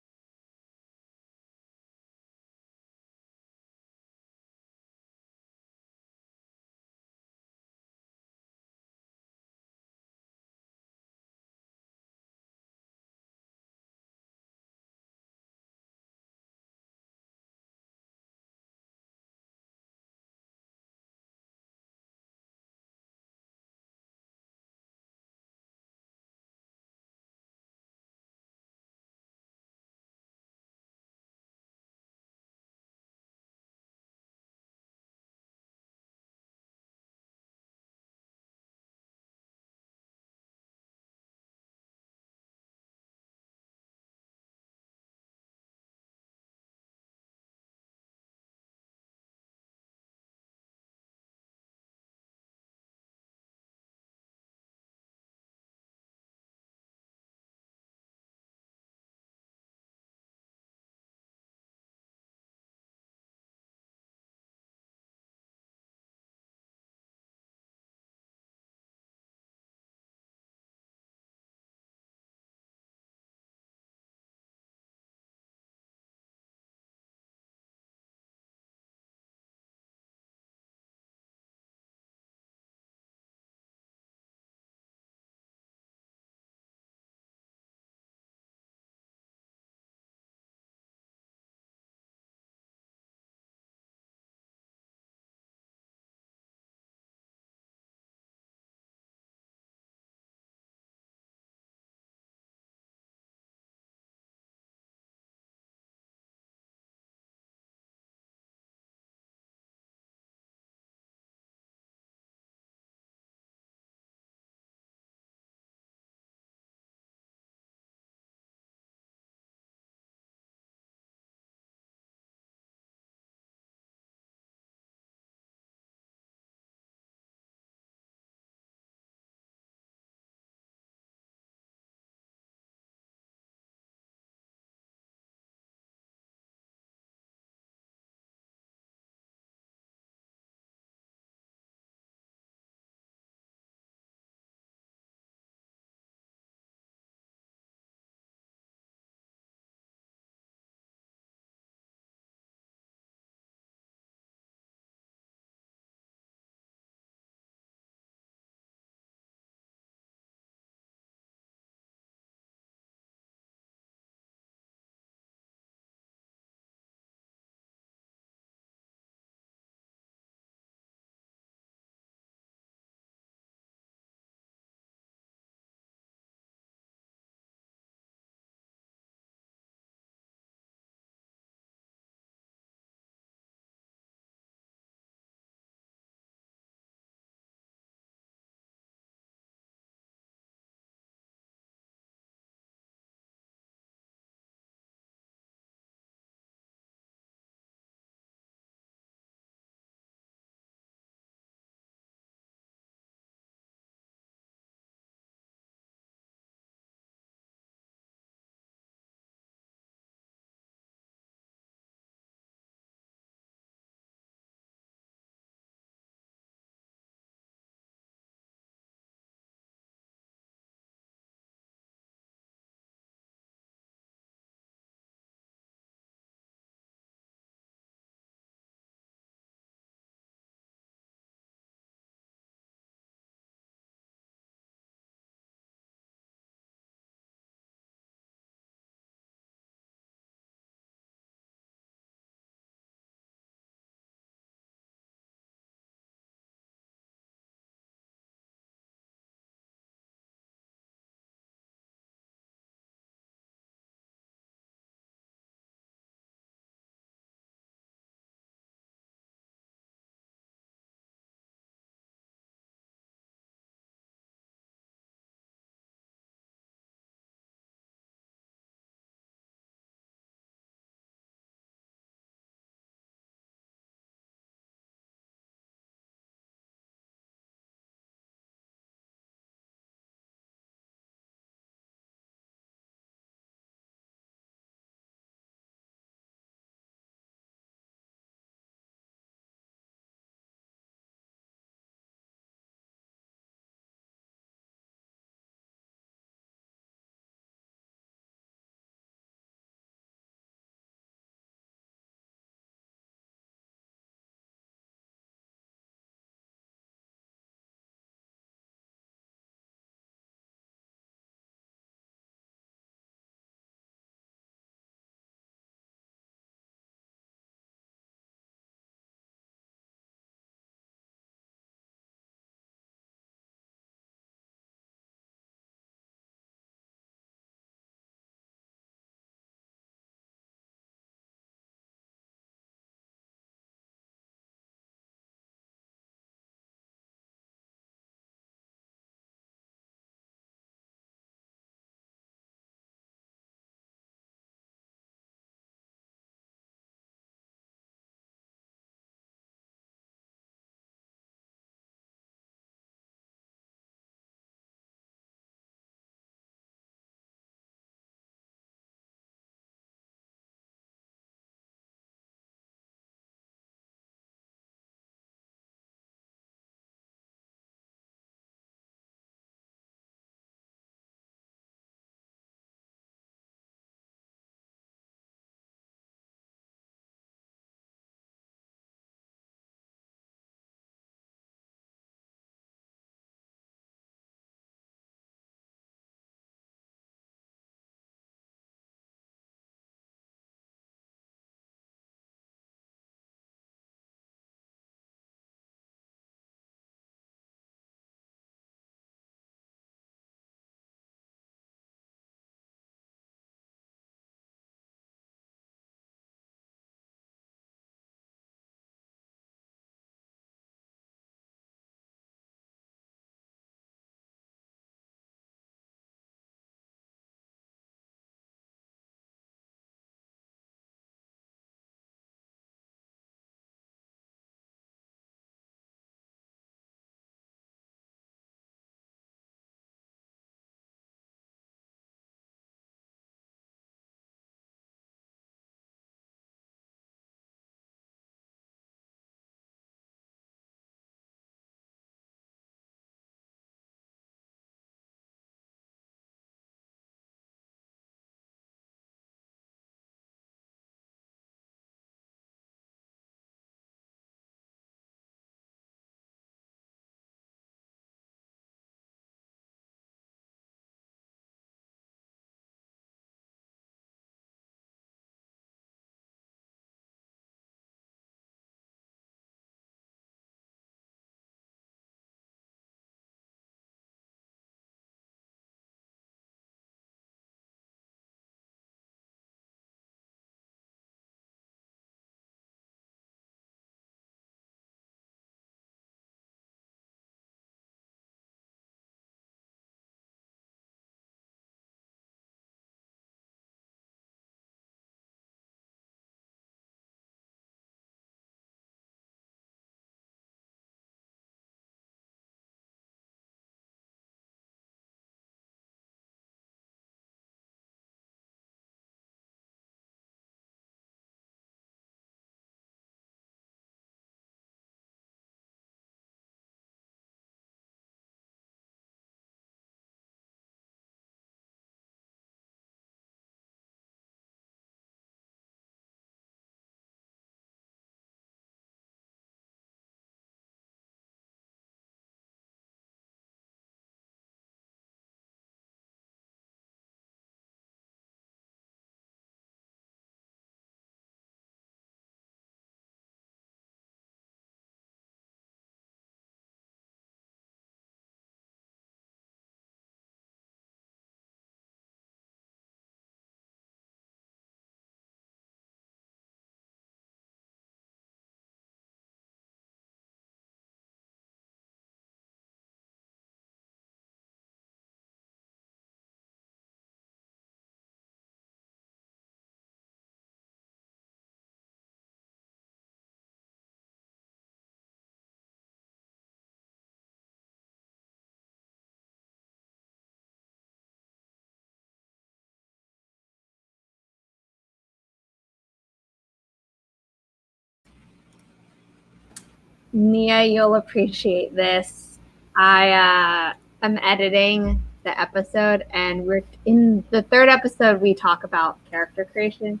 Nia, you'll appreciate this. I am editing the episode, and we're in the third episode. We talk about character creation,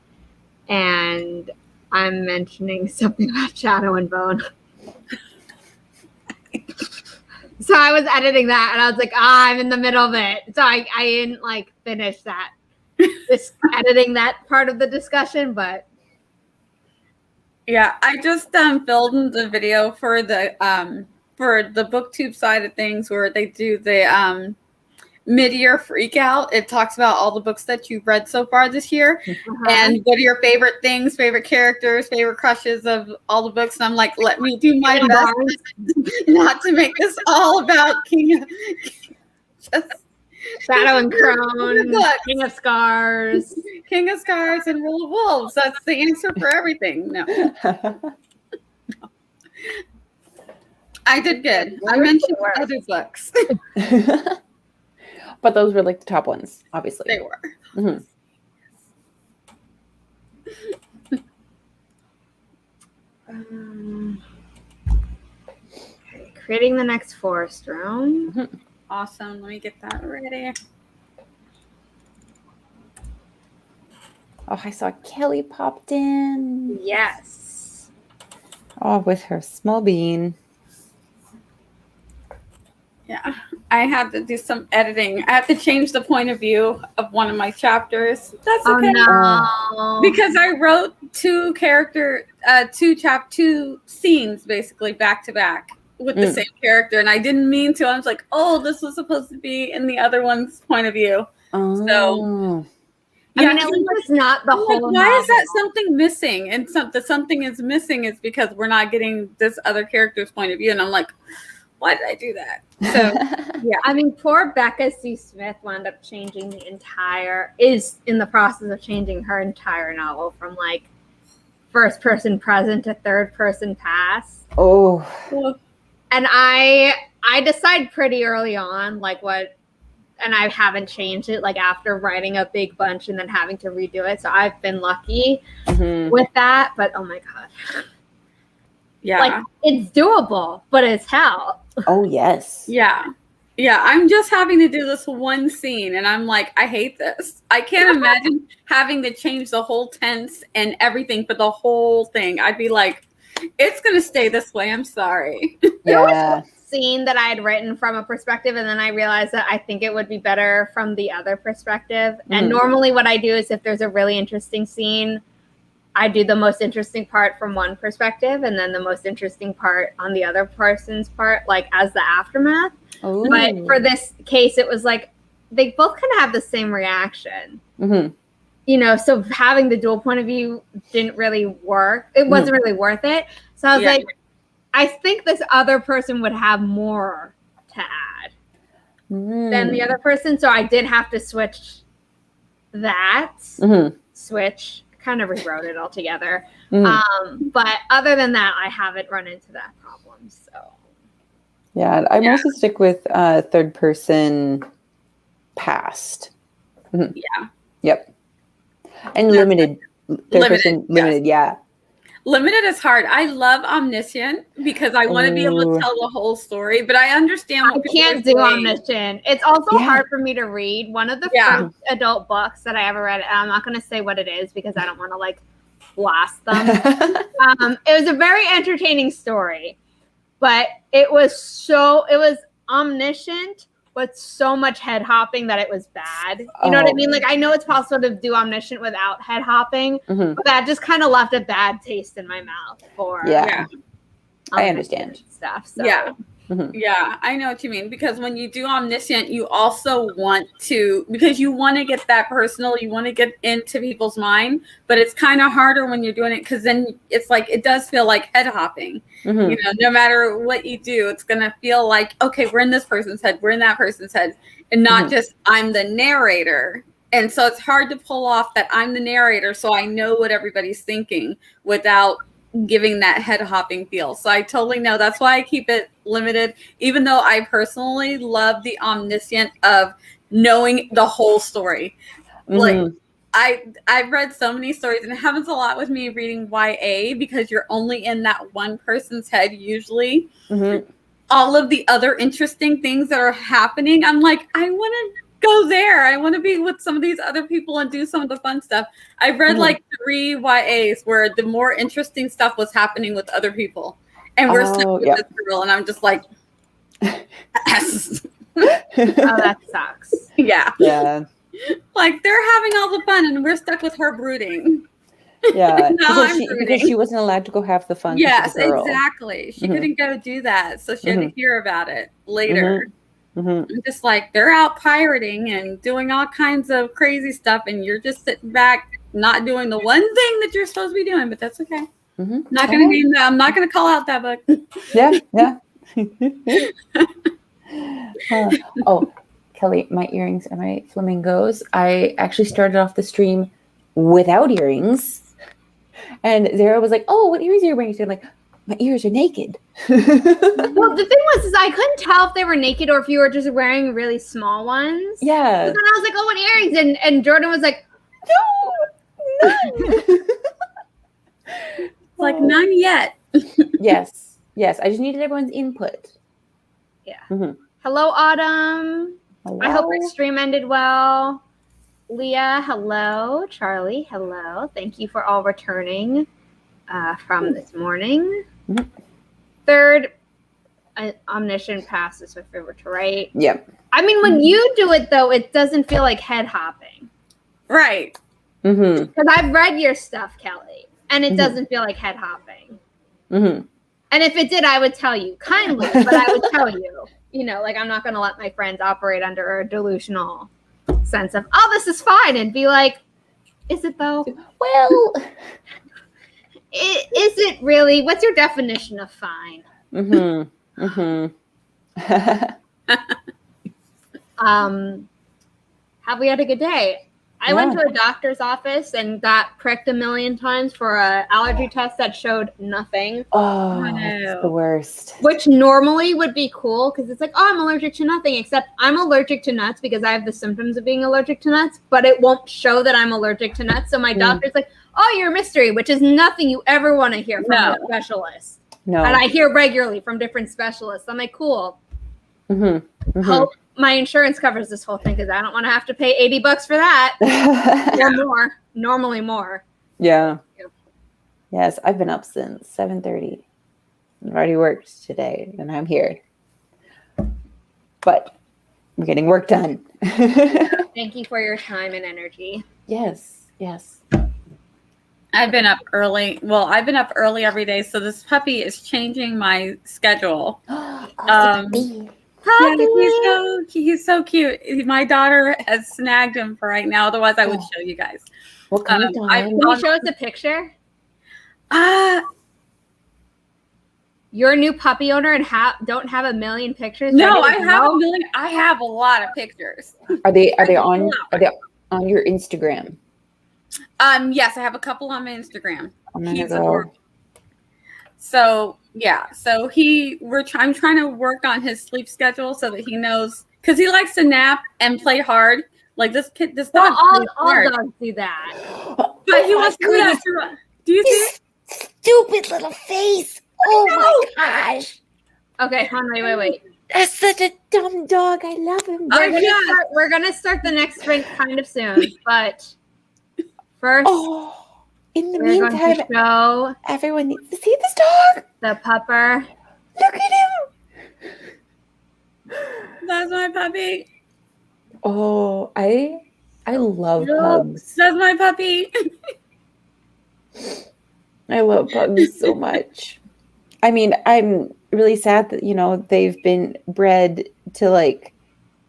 and I'm mentioning something about Shadow and Bone. So I was editing that, and I was like, I'm in the middle of it. So I didn't like finish that, just editing that part of the discussion, but. Yeah, I just filmed the video for the booktube side of things where they do the mid-year freak out. It talks about all the books that you've read so far this year and what are your favorite things, favorite characters, favorite crushes of all the books. And I'm like, let me do my best not to make this all about just Shadow and Crone, King of Scars. King of Scars and Rule of Wolves. That's the answer for everything. No. I did good. I mentioned other books. But those were like the top ones, obviously. They were. Okay, creating the next forest room. Awesome. Let me get that ready. Oh, I saw Kelly popped in. Yes. Oh, with her small bean. Yeah, I had to do some editing. I had to change the point of view of one of my chapters. That's okay. Oh, no. Because I wrote two scenes basically back to back with the same character, and I didn't mean to. I was like, oh, this was supposed to be in the other one's point of view. Oh. So yeah, I mean, it's not the whole. Like, why is that something missing? And the something is missing is because we're not getting this other character's point of view. And I'm like, why did I do that? So yeah, I mean, poor Becca C. Smith wound up changing is in the process of changing her entire novel from like first person present to third person past. Oh. And I decide pretty early on like what. And I haven't changed it like after writing a big bunch and then having to redo it. So I've been lucky with that. But oh my God. Yeah. Like it's doable, but it's hell. Oh, yes. Yeah. Yeah. I'm just having to do this one scene and I'm like, I hate this. I can't imagine having to change the whole tense and everything for the whole thing. I'd be like, it's going to stay this way. I'm sorry. Yeah. Scene that I had written from a perspective, and then I realized that I think it would be better from the other perspective. And normally what I do is if there's a really interesting scene, I do the most interesting part from one perspective and then the most interesting part on the other person's part, like as the aftermath. Ooh. But for this case, it was like they both kind of have the same reaction. You know, so having the dual point of view didn't really work. It wasn't really worth it. So I was like, I think this other person would have more to add than the other person. So I did have to switch that. Switch. Kind of rewrote it altogether. But other than that, I haven't run into that problem. So yeah, I mostly stick with third person past. Yeah. Yep. And limited. Third person limited, yeah. Limited is hard. I love omniscient because I want to be able to tell the whole story, but I understand what I can't do omniscient. It's also hard for me to read. One of the first adult books that I ever read, I'm not going to say what it is because I don't want to like blast them. It was a very entertaining story, but it was omniscient with so much head hopping that it was bad. You know what I mean? Like, I know it's possible to do omniscient without head hopping, but that just kind of left a bad taste in my mouth for I understand stuff. So. Yeah, I know what you mean. Because when you do omniscient, you also want to, because you want to get that personal, you want to get into people's mind, but it's kind of harder when you're doing it because then it's like, it does feel like head hopping. You know, no matter what you do, it's going to feel like, okay, we're in this person's head, we're in that person's head, and not just I'm the narrator. And so it's hard to pull off that I'm the narrator, so I know what everybody's thinking without giving that head hopping feel. So I totally know. That's why I keep it limited, even though I personally love the omniscient of knowing the whole story. Like, I've read so many stories, and it happens a lot with me reading YA because you're only in that one person's head usually. Mm-hmm. All of the other interesting things that are happening, I'm like, I want to go there. I want to be with some of these other people and do some of the fun stuff. I've read like 3 YAs where the more interesting stuff was happening with other people, and we're stuck with this girl, and I'm just like, yes. Oh, that sucks. Yeah. Like they're having all the fun, and we're stuck with her brooding. Yeah, because she wasn't allowed to go have the fun. Yes, exactly. She couldn't go do that, so she had to hear about it later. I'm just like, they're out pirating and doing all kinds of crazy stuff, and you're just sitting back, not doing the one thing that you're supposed to be doing. But that's okay. Not gonna name that. I'm not gonna call out that book. Yeah. Oh, Kelly, my earrings and my flamingos. I actually started off the stream without earrings. And Zara was like, "Oh, what ears are you wearing?" So I'm like, "My ears are naked." Well, the thing was, I couldn't tell if they were naked or if you were just wearing really small ones. Yeah. So then I was like, "Oh, what earrings?" And Jordan was like, "No, none." Like none yet. Yes. I just needed everyone's input. Yeah. Hello, Autumn. Hello. I hope your stream ended well. Leah, hello. Charlie, hello. Thank you for all returning from this morning. Third, omniscient passes my favorite to write. Yep. I mean, when you do it, though, it doesn't feel like head hopping. Right. Because I've read your stuff, Kelly, and it doesn't feel like head hopping. And if it did, I would tell you kindly, but I would tell you. You know, like I'm not going to let my friends operate under a delusional sense of, oh, this is fine, and be like, is it though? Well, is it really? What's your definition of fine? Have we had a good day? I went to a doctor's office and got pricked 1,000,000 times for an allergy test that showed nothing. Oh, that's the worst. Which normally would be cool because it's like, oh, I'm allergic to nothing, except I'm allergic to nuts because I have the symptoms of being allergic to nuts, but it won't show that I'm allergic to nuts. So my doctor's like, oh, you're a mystery, which is nothing you ever want to hear from a specialist. No. And I hear regularly from different specialists. I'm like, cool. Hope my insurance covers this whole thing because I don't want to have to pay $80 for that or more. Normally more. Yeah. Yes, I've been up since 7:30. I've already worked today, and I'm here. But we're getting work done. Thank you for your time and energy. Yes. I've been up early. Well, I've been up early every day, so this puppy is changing my schedule. Yeah, he's so cute. My daughter has snagged him for right now. Otherwise, I would show you guys. What kind of dog? Can you show us a picture? You're a new puppy owner and don't have 1,000,000 pictures? No, I have 1,000,000. I have a lot of pictures. Are they on your Instagram? Yes, I have a couple on my Instagram. He's adorable. So yeah, so I'm trying to work on his sleep schedule so that he knows, because he likes to nap and play hard. Like this dog. All dogs do that. But he wants to do that too. Do you see it? Stupid little face. Oh my gosh. Okay, hon, wait. That's such a dumb dog. I love him. We're gonna start the next sprint kind of soon, but first. In the meantime, show everyone needs to see this dog. The pupper. Look at him. That's my puppy. Oh, I love pugs. That's my puppy. I love pugs so much. I mean, I'm really sad that, they've been bred to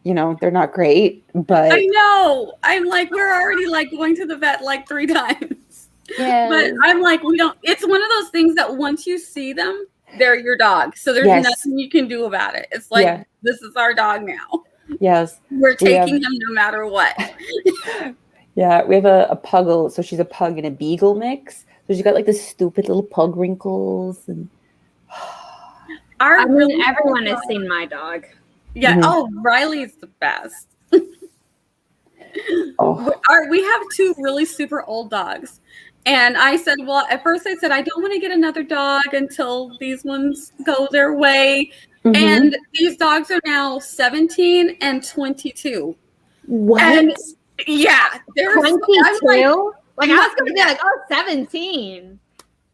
they're not great, but I know. I'm like, we're already going to the vet 3 times. Yeah. But I'm like, it's one of those things that once you see them, they're your dog. So there's nothing you can do about it. It's like, this is our dog now. Yes. We're taking him no matter what. Yeah, we have a puggle. So she's a pug and a beagle mix. So she's got the stupid little pug wrinkles. And everyone has seen my dog. Yeah. Oh, Riley's the best. Oh. We have two really super old dogs. And I said, well, at first I said, I don't want to get another dog until these ones go their way. And these dogs are now 17 and 22. What? And yeah, they're 22? Like, I was going to be like, oh, 17.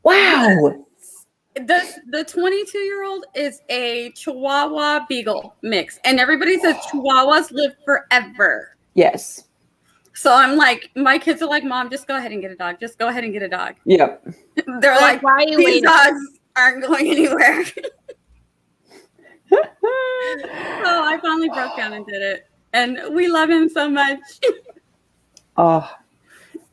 Wow. The 22-year-old is a Chihuahua Beagle mix. And everybody says Chihuahuas live forever. Yes. So I'm like, my kids are like, Mom, just go ahead and get a dog. Just go ahead and get a dog. Yep. They're like, why are you these waiting? dogs aren't going anywhere. So I finally broke down and did it. And we love him so much. Oh,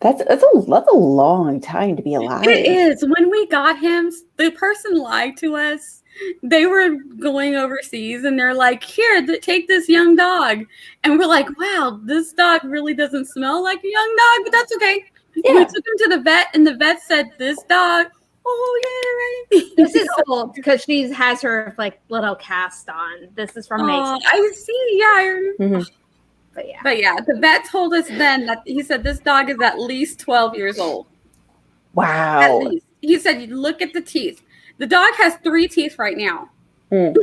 that's a long time to be alive. It is. When we got him, the person lied to us. They were going overseas and they're like, here, take this young dog. And we're like, wow, this dog really doesn't smell like a young dog, but that's okay. Yeah. We took him to the vet and the vet said, this dog, oh yeah, right. This is old because she has her like little cast on. This is from May. I see, yeah. But yeah, the vet told us then that he said this dog is at least 12 years old. Wow. At least. He said, look at the teeth. The dog has 3 teeth right now. And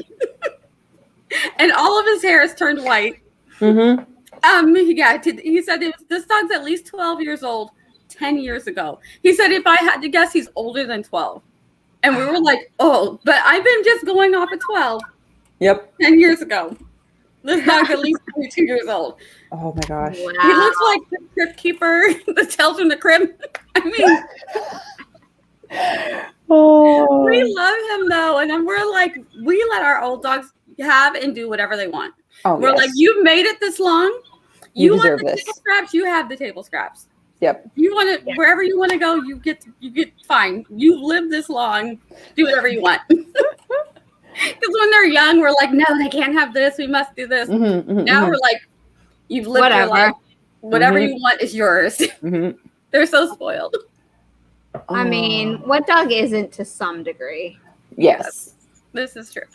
all of his hair is turned white. Yeah, he said this dog's at least 12 years old 10 years ago. He said, if I had to guess, he's older than 12. And we were like, oh, but I've been just going off at 12. Yep. 10 years ago. This dog's at least 22 years old. Oh my gosh. Wow. He looks like the crypt keeper that tells him the crib. I mean, we love him though. And then we're like, we let our old dogs have and do whatever they want. We're like, you've made it this long. You want the table scraps, you have the table scraps. Yep. You want to wherever you want to go, you get fine. You've lived this long. Do whatever you want. Because when they're young, we're like, no, they can't have this. We must do this. Now we're like, you've lived your life. Whatever you want is yours. They're so spoiled. I mean, what dog isn't to some degree? Yes. This is true.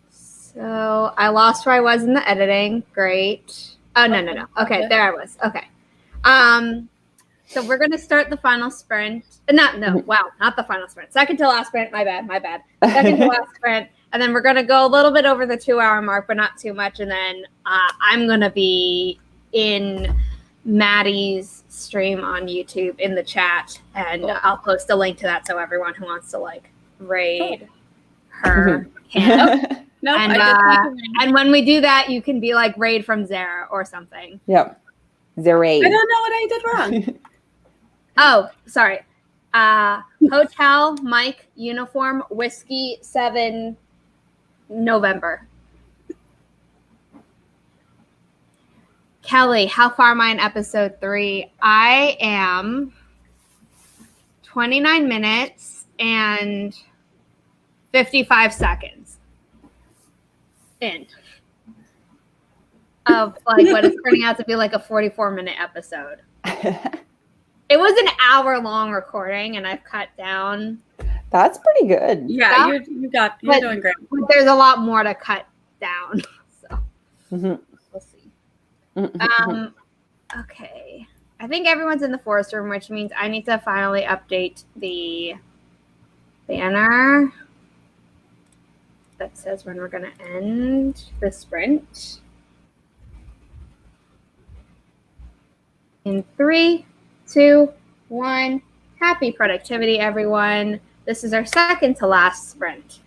So I lost where I was in the editing. Great. Oh, no. Okay, there I was. Okay. So we're going to start the final sprint. Not the final sprint. Second to last sprint. My bad. Second to last sprint. And then we're going to go a little bit over the 2-hour mark, but not too much. And then I'm going to be in Maddie's stream on YouTube in the chat. And I'll post a link to that so everyone who wants to like raid her can. And when we do that, you can be like raid from Zara or something. Yep. Zaraid. I don't know what I did wrong. Oh, sorry. Hotel Mike Uniform Whiskey 7 November. Kelly, how far am I in episode 3? I am 29 minutes and 55 seconds in of like what is turning out to be like a 44-minute episode. It was an hour-long recording, and I've cut down. That's pretty good. Yeah, you're doing great. But there's a lot more to cut down, so we'll see. Okay, I think everyone's in the forest room, which means I need to finally update the banner that says when we're going to end the sprint. In 3, 2, 1. Happy productivity, everyone. This is our second to last sprint.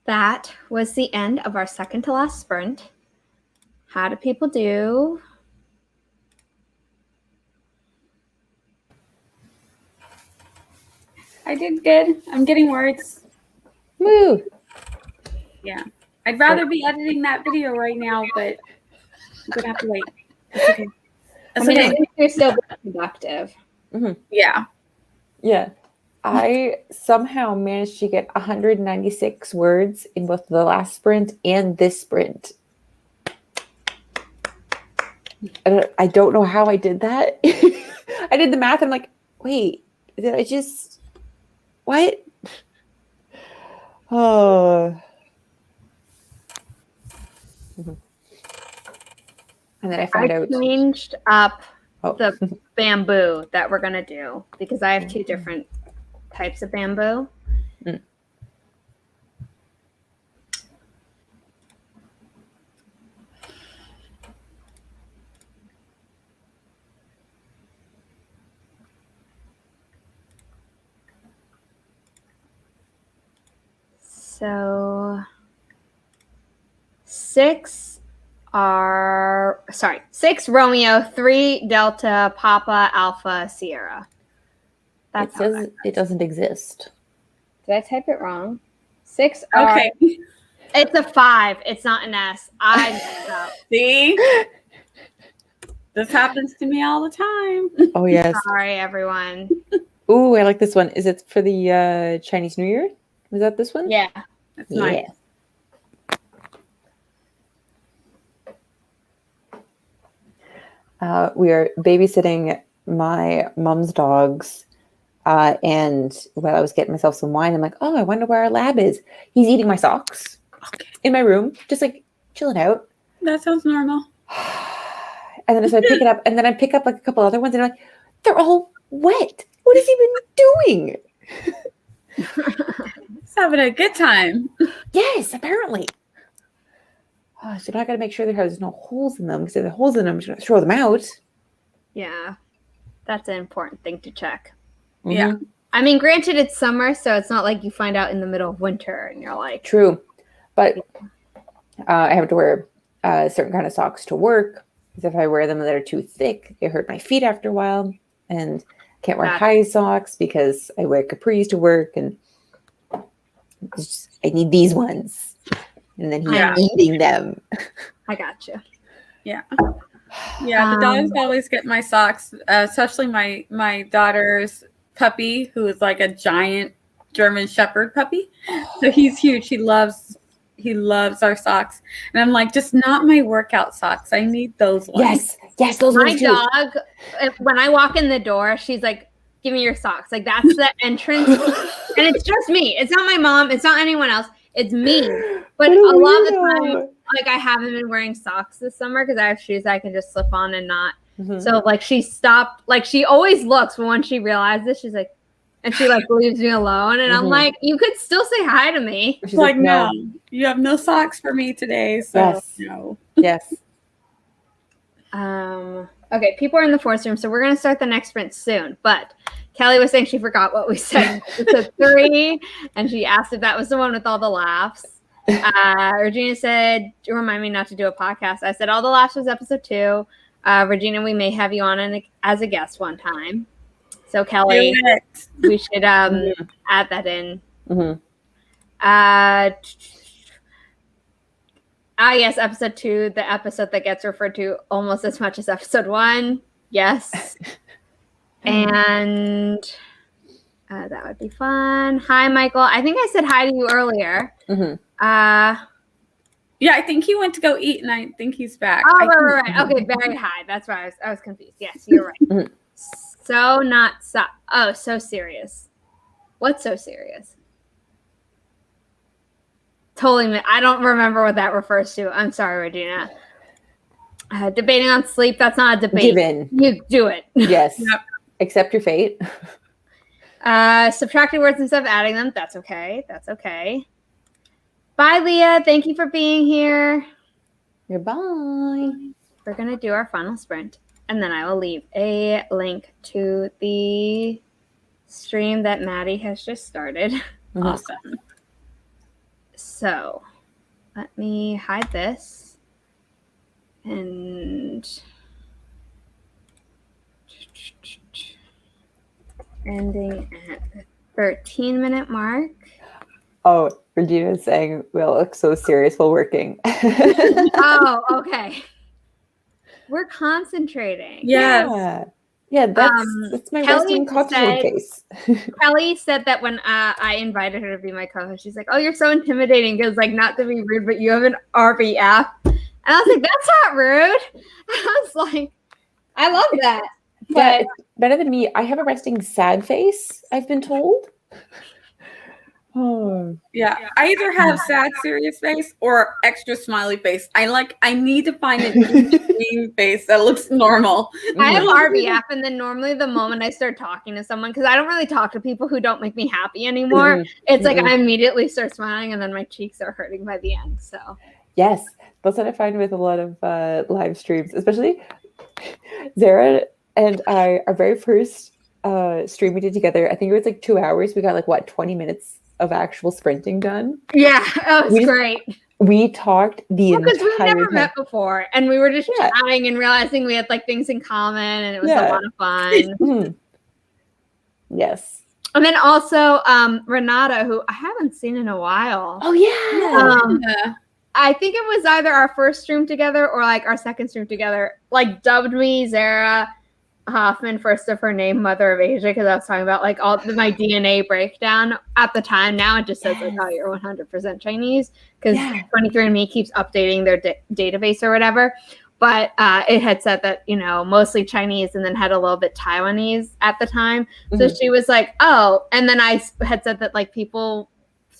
that was the end of our second to last sprint. How do people do? I did good. I'm getting words. Woo! Yeah. I'd rather be editing that video right now, but I'm going to have to wait. It's okay. At least you're still being productive. Mm-hmm. Yeah. Yeah. I somehow managed to get 196 words in both the last sprint and this sprint. I don't know how I did that. I did the math. I'm like, wait, did I just... What? Oh. And then I found out. I changed up the bamboo that we're going to do because I have two different types of bamboo. Mm. So 6 Romeo, 3 Delta, Papa, Alpha, Sierra. It says it doesn't exist. Did I type it wrong? 6 are... Okay. It's a 5. It's not an S. I messed up. See? This happens to me all the time. Oh, yes. Sorry, everyone. Ooh, I like this one. Is it for the Chinese New Year? Is that this one? Yeah. That's nice. We are babysitting my mom's dogs. And while I was getting myself some wine, I'm like, oh, I wonder where our lab is. He's eating my socks in my room, just like chilling out. That sounds normal. And then so I pick it up, and then I pick up like a couple other ones, and I'm like, they're all wet. What has he been doing? He's having a good time. Yes, apparently. Oh, so now I got to make sure there's no holes in them, because if there are holes in them, I'm just going to throw them out. Yeah. That's an important thing to check. Mm-hmm. Yeah. I mean, granted, it's summer, so it's not like you find out in the middle of winter and you're like... True. But I have to wear certain kind of socks to work, because if I wear them that are too thick, they hurt my feet after a while. And I can't wear high socks because I wear capris to work, and I need these ones. And then he's eating them. I got you. Yeah. Yeah, the dogs always get my socks, especially my daughter's puppy, who is like a giant German Shepherd puppy. So he's huge. He loves our socks. And I'm like, just not my workout socks. I need those ones. Yes, those ones too. My dog, when I walk in the door, she's like, give me your socks. Like, that's the entrance. And it's just me. It's not my mom. It's not anyone else. It's me. But a lot of the time, like, I haven't been wearing socks this summer because I have shoes I can just slip on and not. Mm-hmm. So, like, she stopped. Like, she always looks, but when she realizes, she's like, and she, like, leaves me alone. And I'm like, you could still say hi to me. She's like, no, you have no socks for me today. So, no. Yes. Okay, people are in the force room, so we're going to start the next sprint soon. But Kelly was saying she forgot what we said. It said 3, and she asked if that was the one with all the laughs. Regina said, remind me not to do a podcast. I said all the laughs was episode 2. Regina, we may have you on as a guest one time. So Kelly, we should add that in. Mm-hmm. Yes, episode 2, the episode that gets referred to almost as much as episode 1. Yes. And that would be fun. Hi, Michael. I think I said hi to you earlier. Mm-hmm. Yeah, I think he went to go eat, and I think he's back. Oh, right. Okay, very high. That's why I was confused. Yes, you're right. Mm-hmm. So serious. What's so serious? Totally. I don't remember what that refers to. I'm sorry, Regina. Debating on sleep. That's not a debate. Given. You do it. Yes. Yep. Accept your fate. Subtracting words instead of adding them. That's okay. Bye, Leah. Thank you for being here. Goodbye. We're going to do our final sprint. And then I will leave a link to the stream that Maddie has just started. Awesome. So let me hide this. And ending at the 13-minute mark. Oh, Regina's saying we all look so serious while working. Oh, okay. We're concentrating. Yeah, that's my Kelly resting cocktail face. Kelly said that when I invited her to be my co-host, she's like, "Oh, you're so intimidating." Because like, not to be rude, but you have an RBF, and I was like, "That's not rude." I was like, "I love that." Yeah, it's better than me. I have a resting sad face, I've been told. Oh. Yeah, I either have sad, serious face or extra smiley face. I need to find an in-between face that looks normal. I have RBF, and then normally the moment I start talking to someone, because I don't really talk to people who don't make me happy anymore, it's like I immediately start smiling, and then my cheeks are hurting by the end. So yes, that's what I find with a lot of live streams, especially Zara and I. Our very first stream we did together, I think it was like 2 hours. We got like what 20 minutes of actual sprinting done. Yeah, it was great. We talked the entire because we've never met before, and we were just chatting and realizing we had like things in common, and it was a lot of fun. Yes. And then also Renata, who I haven't seen in a while. Oh yeah. I think it was either our first stream together or like our second stream together. Like dubbed me Zara Hoffman, first of her name, Mother of Asia, because I was talking about like all my DNA breakdown at the time. Now it just says like, oh, you're 100% Chinese, because 23andMe keeps updating their database or whatever. But it had said that, you know, mostly Chinese, and then had a little bit Taiwanese at the time. So she was like, oh, and then I had said that like people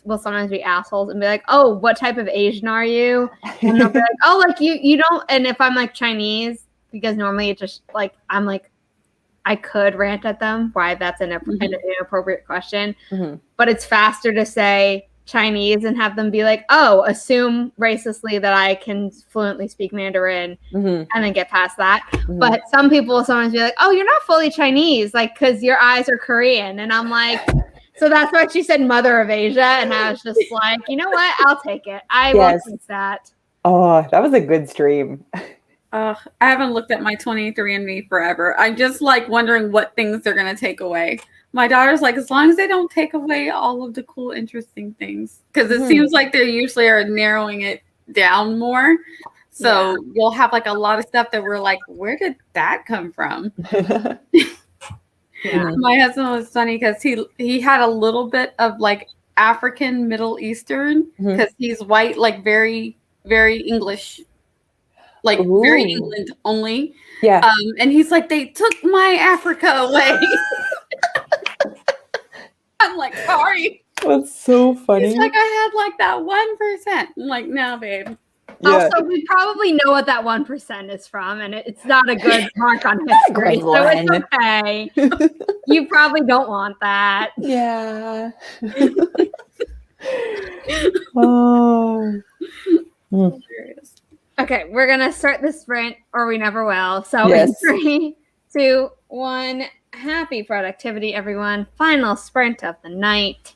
will sometimes be assholes and be like, oh, what type of Asian are you? And they'll be like, oh, like you don't. And if I'm like Chinese, because normally it just like I'm like, I could rant at them why that's an inappropriate question, but it's faster to say Chinese and have them be like, oh, assume racistly that I can fluently speak Mandarin and then get past that. But some people will sometimes be like, oh, you're not fully Chinese, like, because your eyes are Korean. And I'm like, so that's why she said Mother of Asia. And I was just like, you know what? I'll take it. I will take that. Oh, that was a good stream. I haven't looked at my 23andMe forever. I'm just like wondering what things they're going to take away. My daughter's like, as long as they don't take away all of the cool, interesting things, because it seems like they usually are narrowing it down more. So you'll have like a lot of stuff that we're like, where did that come from? My husband was funny because he had a little bit of like African Middle Eastern, because he's white, like very, very English. Like very England only. Yeah. And he's like, they took my Africa away. I'm like, sorry. That's so funny. He's like, I had like that 1%. I'm like, no, babe. Yeah. Also, we probably know what that 1% is from, and it's not a good mark on history. So it's okay. You probably don't want that. Yeah. Oh. Okay, we're gonna start the sprint, or we never will. So in 3, 2, 1, happy productivity, everyone. Final sprint of the night.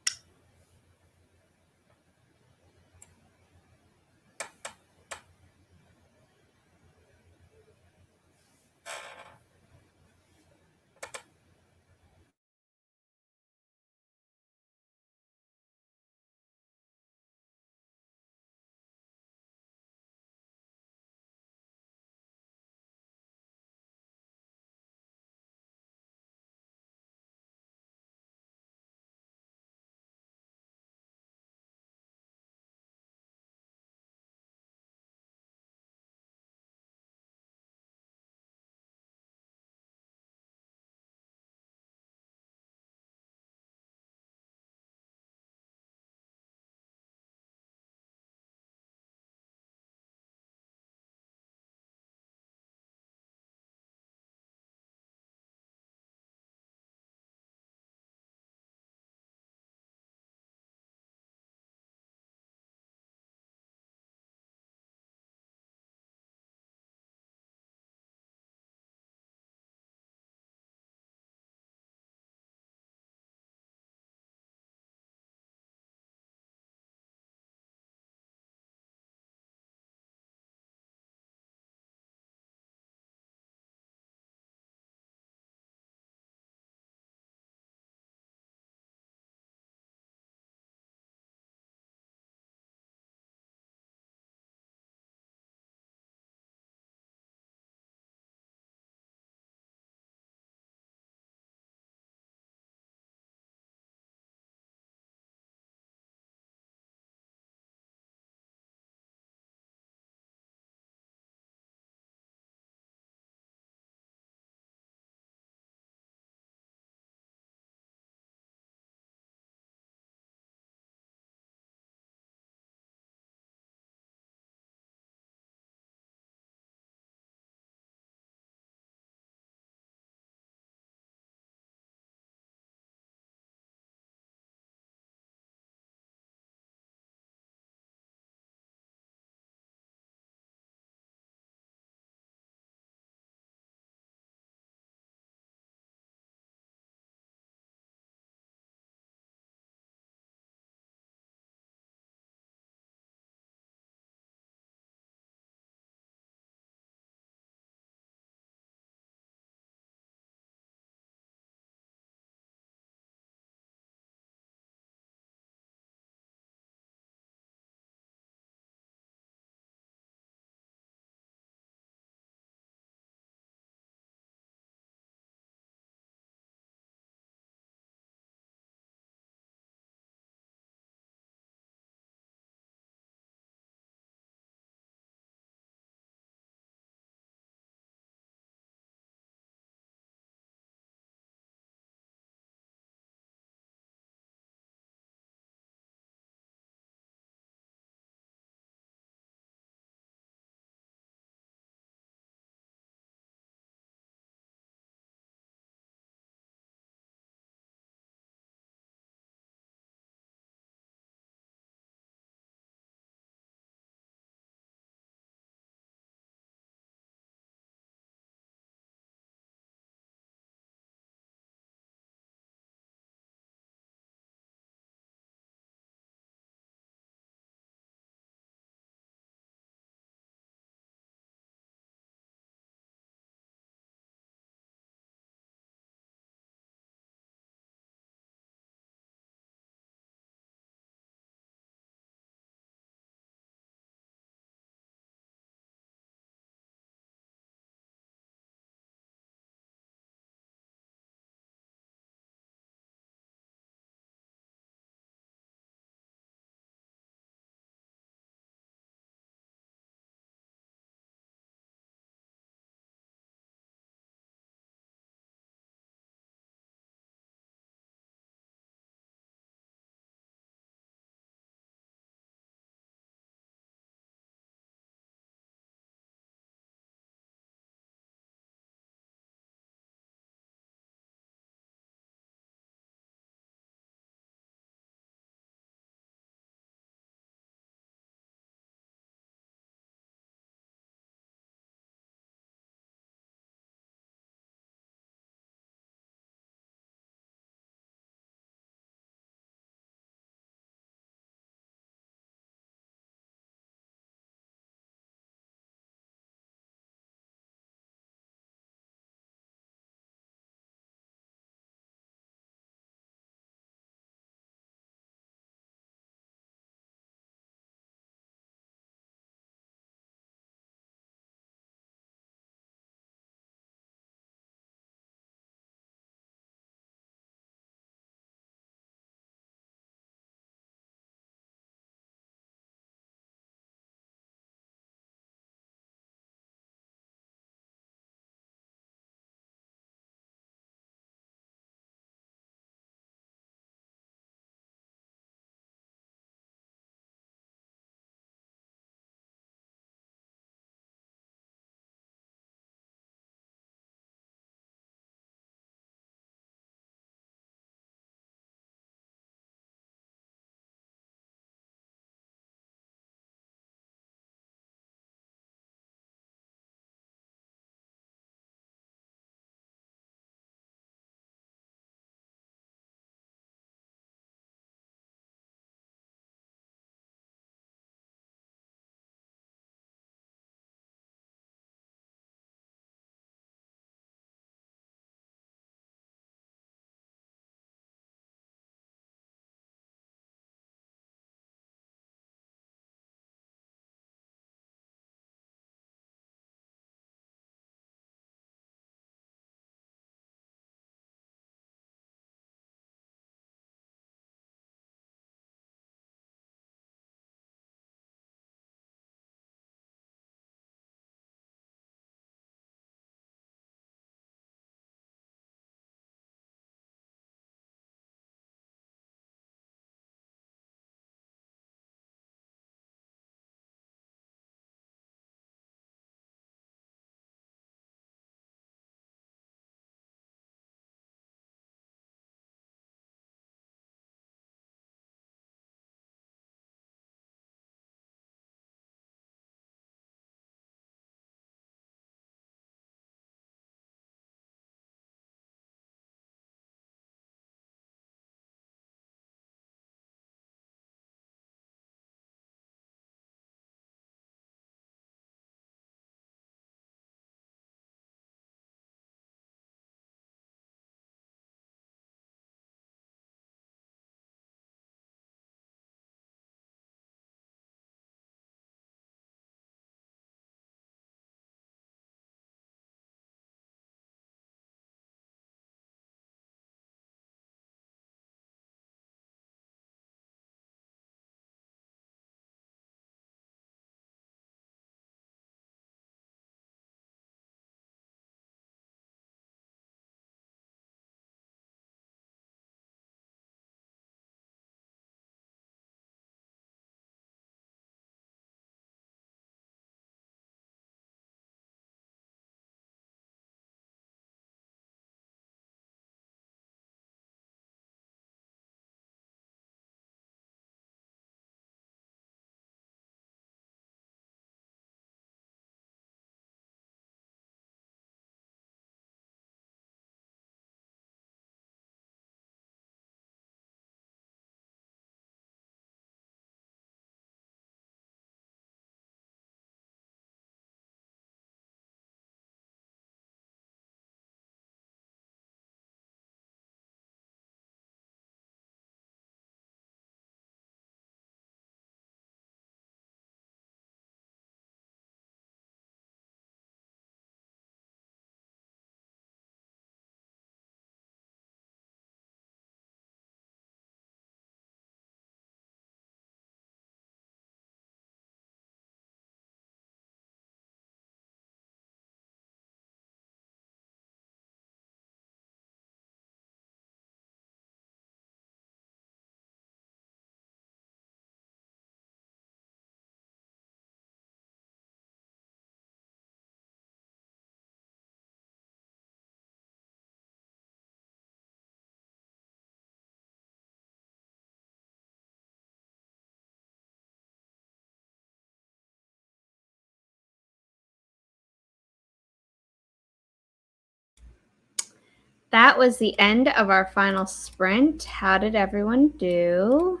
that was the end of our final sprint. How did everyone do?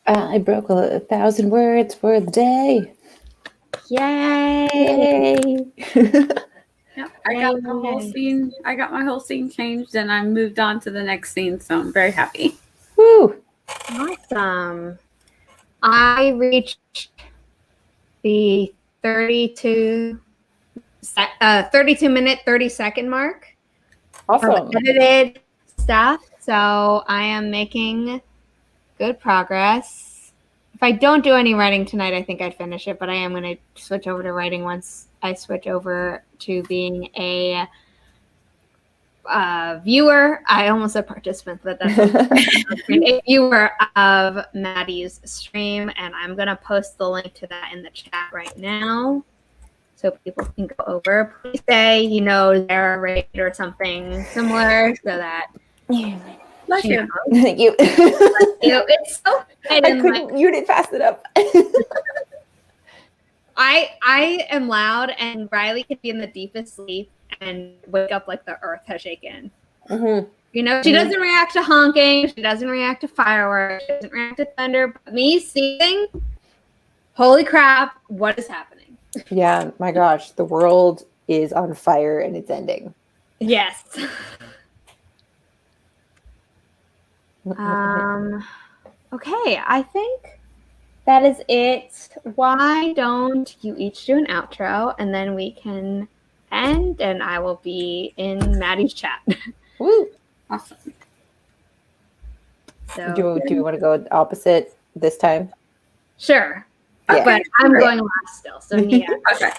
I broke 1,000 words for the day. Yay! Yep, I got the whole scene. I got my whole scene changed, and I moved on to the next scene. So I'm very happy. Woo! Awesome. I reached the 32 minute 30-second mark. Awesome. Edited stuff. So I am making good progress. If I don't do any writing tonight, I think I'd finish it, but I am going to switch over to writing once I switch over to being a viewer. I almost said participant, but that's a viewer of Maddie's stream, and I'm going to post the link to that in the chat right now so people can go over. Please say, they're rated or something similar so that Bless you. Thank you. It's so I couldn't mute it fast enough. I am loud, and Riley could be in the deepest sleep and wake up like the earth has shaken. Mm-hmm. She doesn't react to honking. She doesn't react to fireworks. She doesn't react to thunder. But me singing, holy crap, what is happening? Yeah, my gosh, the world is on fire and it's ending. Yes. Okay, I think that is it. Why don't you each do an outro, and then we can end, and I will be in Maddie's chat. Woo! Awesome. So, Do we want to go opposite this time? Sure. Yeah. But I'm going last still, so Nia. Okay.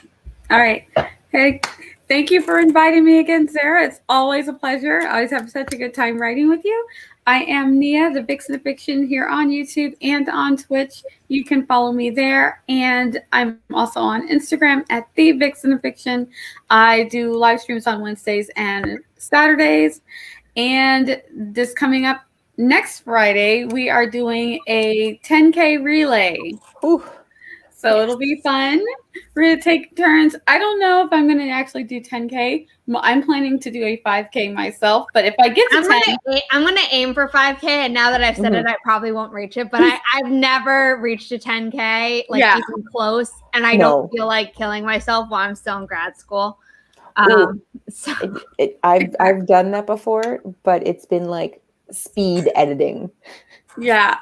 All right. Hey, thank you for inviting me again, Sarah. It's always a pleasure. I always have such a good time writing with you. I am Nia, the Vixen of Fiction, here on YouTube and on Twitch. You can follow me there. And I'm also on Instagram at the Vixen of Fiction. I do live streams on Wednesdays and Saturdays. And this coming up next Friday, we are doing a 10K relay. Ooh. So it'll be fun. We're going to take turns. I don't know if I'm going to actually do 10K. I'm planning to do a 5K myself, but if I get to 10, I'm going to aim for 5K, and now that I've said it, I probably won't reach it, but I've never reached a 10K, even close, and I don't feel like killing myself while I'm still in grad school. I've done that before, but it's been like speed editing. Yeah.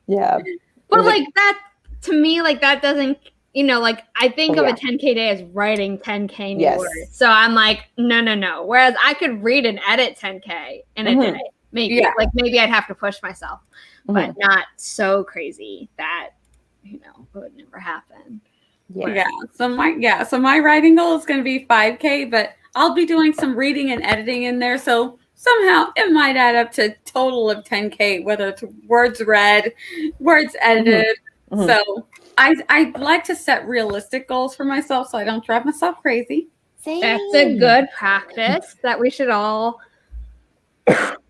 Yeah. But that, to me, that doesn't, I think of a 10K day as writing 10K new words. So I'm like, no. Whereas I could read and edit 10K in a day. Maybe. Yeah. Maybe I'd have to push myself, but not so crazy that, it would never happen. Yeah. So my writing goal is going to be 5K, but I'll be doing some reading and editing in there. So somehow it might add up to a total of 10K, whether it's words read, words edited. So I like to set realistic goals for myself so I don't drive myself crazy. Same. That's a good practice that we should all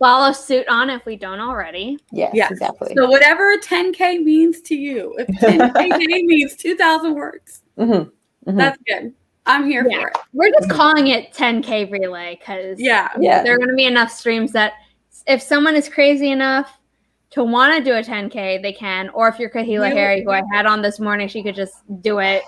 follow suit on if we don't already. Yes, exactly. So whatever 10K means to you, if 10K means 2,000 words, that's good. I'm here for it. We're just calling it 10K relay because there are going to be enough streams that if someone is crazy enough to want to do a 10K, they can. Or if you're Kahila Harry, who I had on this morning, she could just do it.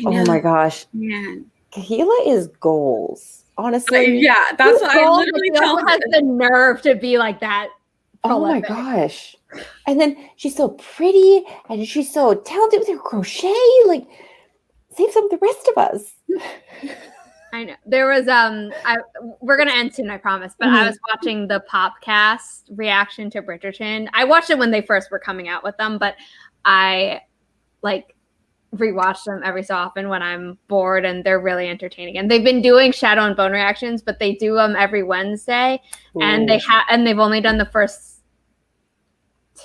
Oh my gosh. Man. Kahila is goals. Honestly. That's what I literally tell her. Has the nerve to be like that. Prolific. Oh my gosh. And then she's so pretty and she's so talented with her crochet. Save some of the rest of us. I know. There was we're gonna end soon, I promise. But I was watching the Popcast reaction to Bridgerton. I watched it when they first were coming out with them, but I rewatch them every so often when I'm bored, and they're really entertaining. And they've been doing Shadow and Bone reactions, but they do them every Wednesday. Ooh. And they've only done the first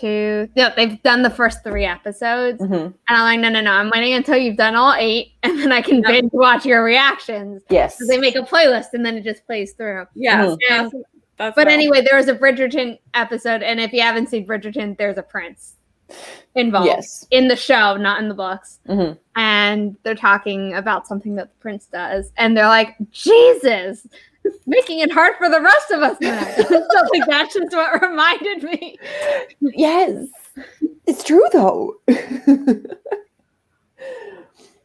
they've done the first 3 episodes. And I'm like, no, I'm waiting until you've done all 8, and then I can binge watch your reactions. Yes. They make a playlist and then it just plays through. Yes. But anyway, there was a Bridgerton episode, and if you haven't seen Bridgerton, there's a prince involved Yes. in the show, not in the books. Mhm. And they're talking about something that the prince does. And they're like, Jesus, making it hard for the rest of us now. So like, that's just what reminded me. Yes. It's true, though.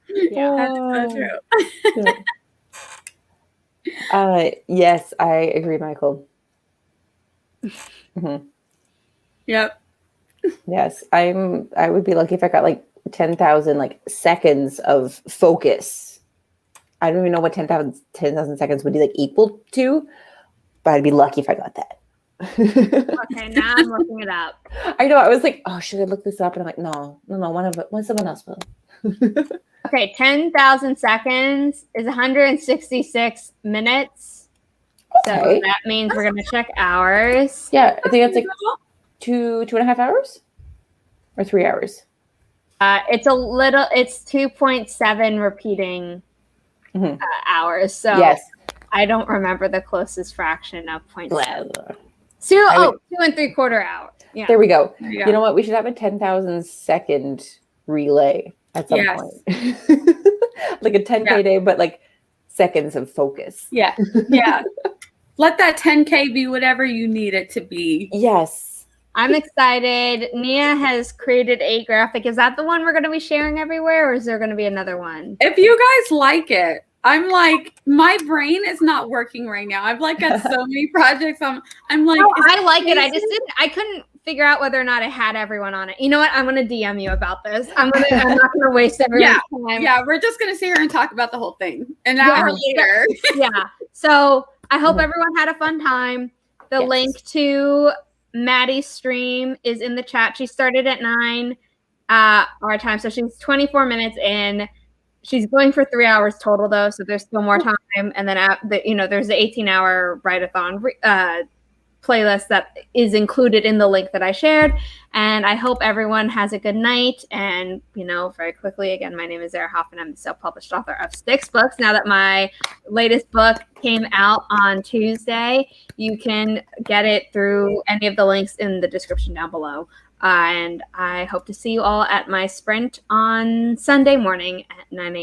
Yeah. That's so true. Yes, I agree, Michael. Mhm. Yep. Yes, I would be lucky if I got like 10,000 like seconds of focus. I don't even know what 10,000 seconds would be like equal to, but I'd be lucky if I got that. Okay, now I'm looking it up. I know. I was like, oh, should I look this up? And I'm like, no. Someone else will. Okay, 10,000 seconds is 166 minutes. Okay. So that means we're going to check hours. Yeah, I think that's like 2.5 hours or 3 hours. It's 2.7 repeating hours. So yes. I don't remember the closest fraction of 0.7. Blah. 2 and 3/4 hour. Yeah. There we go. Yeah. You know what? We should have a 10,000 second relay at some point. Like a 10K day, but like seconds of focus. Yeah. Yeah. Let that 10K be whatever you need it to be. Yes. I'm excited. Nia has created a graphic. Is that the one we're going to be sharing everywhere, or is there going to be another one? If you guys like it, I'm like, my brain is not working right now. I've like got so many projects. I'm like, no, I like it. I couldn't figure out whether or not it had everyone on it. You know what? I'm going to DM you about this. I'm not going to waste everyone's time. Yeah, we're just going to sit here and talk about the whole thing an hour later. Yeah. So I hope everyone had a fun time. The link to Maddie's stream is in the chat. She started at 9 our time. So she's 24 minutes in. She's going for 3 hours total, though, so there's still more time. And then, there's the 18-hour write-a-thon playlist that is included in the link that I shared. And I hope everyone has a good night. And, very quickly, again, my name is Zara Hoffman. I'm the self-published author of 6 books. Now that my latest book came out on Tuesday, you can get it through any of the links in the description down below. And I hope to see you all at my sprint on Sunday morning at 9 a.m.